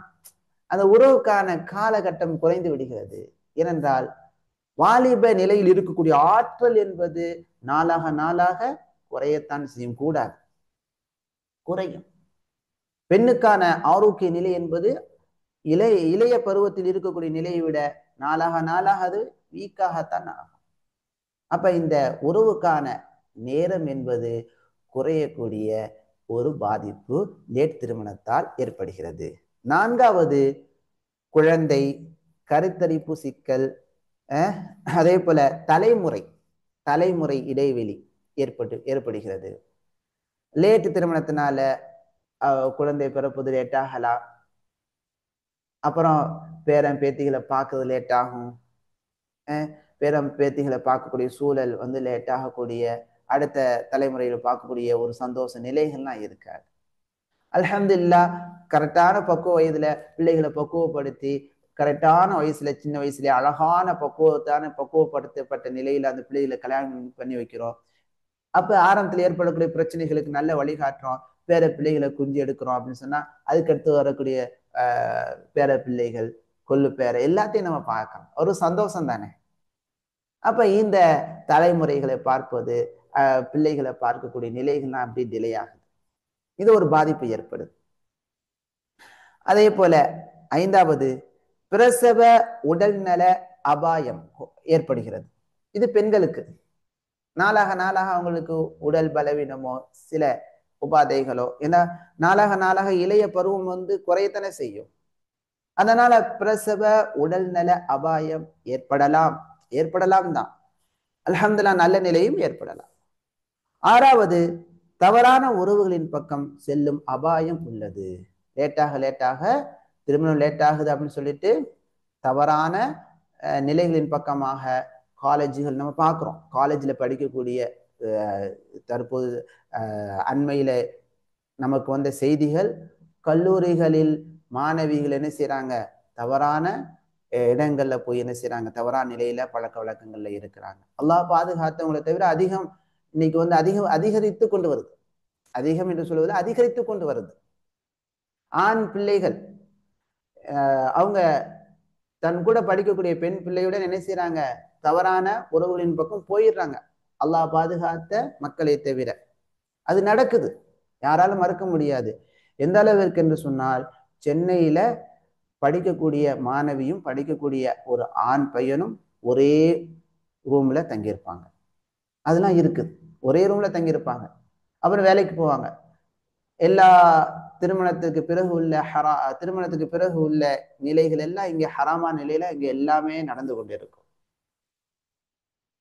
அந்த உறவுக்கான காலகட்டம் குறைந்து விடுகிறது. ஏனென்றால் வாலிப நிலையில் இருக்கக்கூடிய ஆற்றல் என்பது நாளாக நாளாக குறையத்தான் செய்யும், கூடாது, குறையும். பெண்ணுக்கான ஆரோக்கிய நிலை என்பது இளைய பருவத்தில் இருக்கக்கூடிய நிலையை விட நாளாக நாளாக அது வீக்காகத்தான் ஆகும். அப்ப இந்த உறவுக்கான நேரம் என்பது குறையக்கூடிய ஒரு பாதிப்பு லேட் திருமணத்தால் ஏற்படுகிறது. நான்காவது, குழந்தை, கருத்தரிப்பு சிக்கல், அதே போல தலைமுறை இடைவெளி ஏற்படுகிறது. லேட்டு திருமணத்தினால குழந்தை பிறப்பது லேட் ஆகலாம். அப்புறம் பேரன் பேத்திகளை பார்க்கறது லேட் ஆகும். பேரன் பேத்திகளை பார்க்கக்கூடிய சூழல் லேட் ஆகக்கூடிய, அடுத்த தலைமுறையில் பார்க்கக்கூடிய ஒரு சந்தோஷ நிலைகள்லாம் இருக்காது. அல்ஹம்துலில்லாஹ் கரெக்டான பக்குவ வயதுல பிள்ளைகளை பக்குவப்படுத்தி கரெக்டான வயசுல சின்ன வயசுல அழகான பக்குவப்படுத்தப்பட்ட நிலையில அந்த பிள்ளைகளை கல்யாணம் பண்ணி வைக்கிறோம். அப்ப ஆரம்பத்தில் ஏற்படக்கூடிய பிரச்சனைகளுக்கு நல்ல வழிகாட்டுறோம். பேர பிள்ளைகளை குஞ்சு எடுக்கிறோம் அப்படின்னு சொன்னா அதுக்கடுத்து வரக்கூடிய பேர பிள்ளைகள், கொள்ளு பேர எல்லாத்தையும் நம்ம பார்க்கலாம். ஒரு சந்தோஷம் தானே. அப்ப இந்த தலைமுறைகளை பார்ப்பது, பிள்ளைகளை பார்க்கக்கூடிய நிலைகள்லாம் அப்படி டிலே ஆகுது. இது ஒரு பாதிப்பு ஏற்படுது. அதே போல ஐந்தாவது, பிரசவ உடல்நல அபாயம் ஏற்படுகிறது. இது பெண்களுக்கு நாளாக நாளாக அவங்களுக்கு உடல் பலவீனமோ சில உபாதைகளோ, ஏன்னா நாளாக நாளாக இளைய பருவம் குறையத்தானே செய்யும். அதனால பிரசவ உடல்நல அபாயம் ஏற்படலாம் தான். அல்ஹம்துலில்லாஹ் நல்ல நிலையும் ஏற்படலாம். ஆறாவது, தவறான உறவுகளின் பக்கம் செல்லும் அபாயம் உள்ளது. லேட்டாக திருமணம் லேட் ஆகுது அப்படின்னு சொல்லிட்டு தவறான நிலைகளின் பக்கமாக காலேஜுகள் நம்ம பார்க்குறோம். காலேஜில் படிக்கக்கூடிய தற்போது அண்மையில நமக்கு வந்த செய்திகள், கல்லூரிகளில் மாணவிகள் என்ன செய்யறாங்க? தவறான இடங்கள்ல போய் என்ன செய்யறாங்க? தவறான நிலையில பழக்க வழக்கங்கள்ல இருக்கிறாங்க. அல்லாஹ் பாதுகாத்தவங்களை தவிர அதிகம் இன்னைக்கு அதிகரித்து கொண்டு வருது. அதிகம் என்று சொல்வதில் அதிகரித்து கொண்டு வருது. ஆண் பிள்ளைகள் அவங்க தன் கூட படிக்கக்கூடிய பெண் பிள்ளையுடன் என்ன செய்யறாங்க, தவறான உறவுகளின் பக்கம் போயிடுறாங்க. அல்லாஹ் பாதுகாத்த மக்களை தவிர அது நடக்குது, யாராலும் மறுக்க முடியாது. எந்த அளவிற்கு என்று சொன்னால், சென்னையில படிக்கக்கூடிய மாணவியும் படிக்கக்கூடிய ஒரு ஆண் பையனும் ஒரே ரூம்ல தங்கியிருப்பாங்க. அதெல்லாம் இருக்குது. ஒரே ரூம்ல தங்கியிருப்பாங்க, அப்புறம் வேலைக்கு போவாங்க. எல்லா திருமணத்துக்கு பிறகு உள்ள திருமணத்துக்கு பிறகு உள்ள நிலைகள் எல்லாம் இங்க ஹராமான நிலையில இங்க எல்லாமே நடந்து கொண்டிருக்கும்.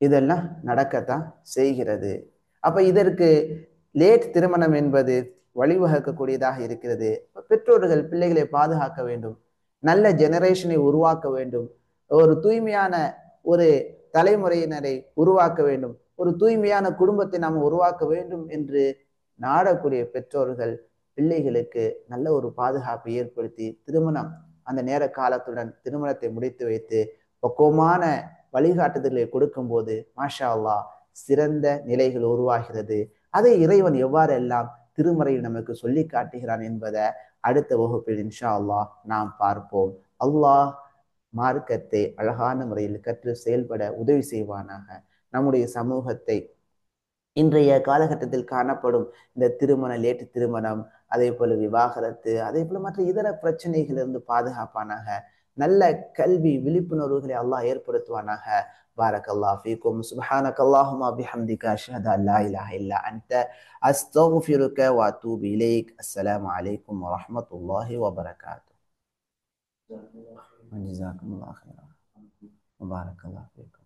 இதெல்லாம் நடக்கத்தான் செய்கிறது. அப்ப இதற்கு லேட் திருமணம் என்பது வழிவகுக்கக்கூடியதாக இருக்கிறது. பெற்றோர்கள் பிள்ளைகளை பாதுகாக்க வேண்டும், நல்ல ஜெனரேஷனை உருவாக்க வேண்டும், ஒரு தூய்மையான ஒரு தலைமுறையினரை உருவாக்க வேண்டும், ஒரு தூய்மையான குடும்பத்தை நாம் உருவாக்க வேண்டும் என்று நாடக்கூடிய பெற்றோர்கள் பிள்ளைகளுக்கு நல்ல ஒரு பாதுகாப்பை ஏற்படுத்தி திருமணம் அந்த நேர காலத்துடன் திருமணத்தை முடித்து வைத்து பக்குவமான வழிகாட்டுதல்களை கொடுக்கும் போது மாஷா அல்லாஹ் சிறந்த நிலைகள் உருவாகிறது. அதை இறைவன் எவ்வாறெல்லாம் திருமறையில் நமக்கு சொல்லி காட்டுகிறான் என்பதை அடுத்த வகுப்பில் இன்ஷா அல்லாஹ் நாம் பார்ப்போம். அல்லாஹ் மார்க்கத்தை அழகான முறையில் கற்று செயல்பட உதவி செய்வானாக. நம்முடைய சமூகத்தை இன்றைய காலகட்டத்தில் காணப்படும் இந்த லேட்டு திருமணம், அதே போல விவாகரத்து, அதே போல மற்ற இதர பிரச்சனைகளிலிருந்து பாதுகாப்பானாக. நல்ல கல்வி விழிப்புணர்வுகளை அல்லாஹ் ஏற்படுத்துவானாக. பாரக்கல்லாஹு ஃபீக்கும். சுப்ஹானக்கல்லாஹும்ம பிஹம்திக அஷ்ஹது அன் லா இலாஹ இல்லா அன்த அஸ்தக்ஃபிருக வ அத்தூபு இலைக். அஸ்ஸலாமு அலைக்கும் வ ரஹ்மத்துல்லாஹி வ பரகாத்துஹு. ஜஸாக்குமுல்லாஹு கைரன். பாரக்கல்லாஹு ஃபீக்கும்.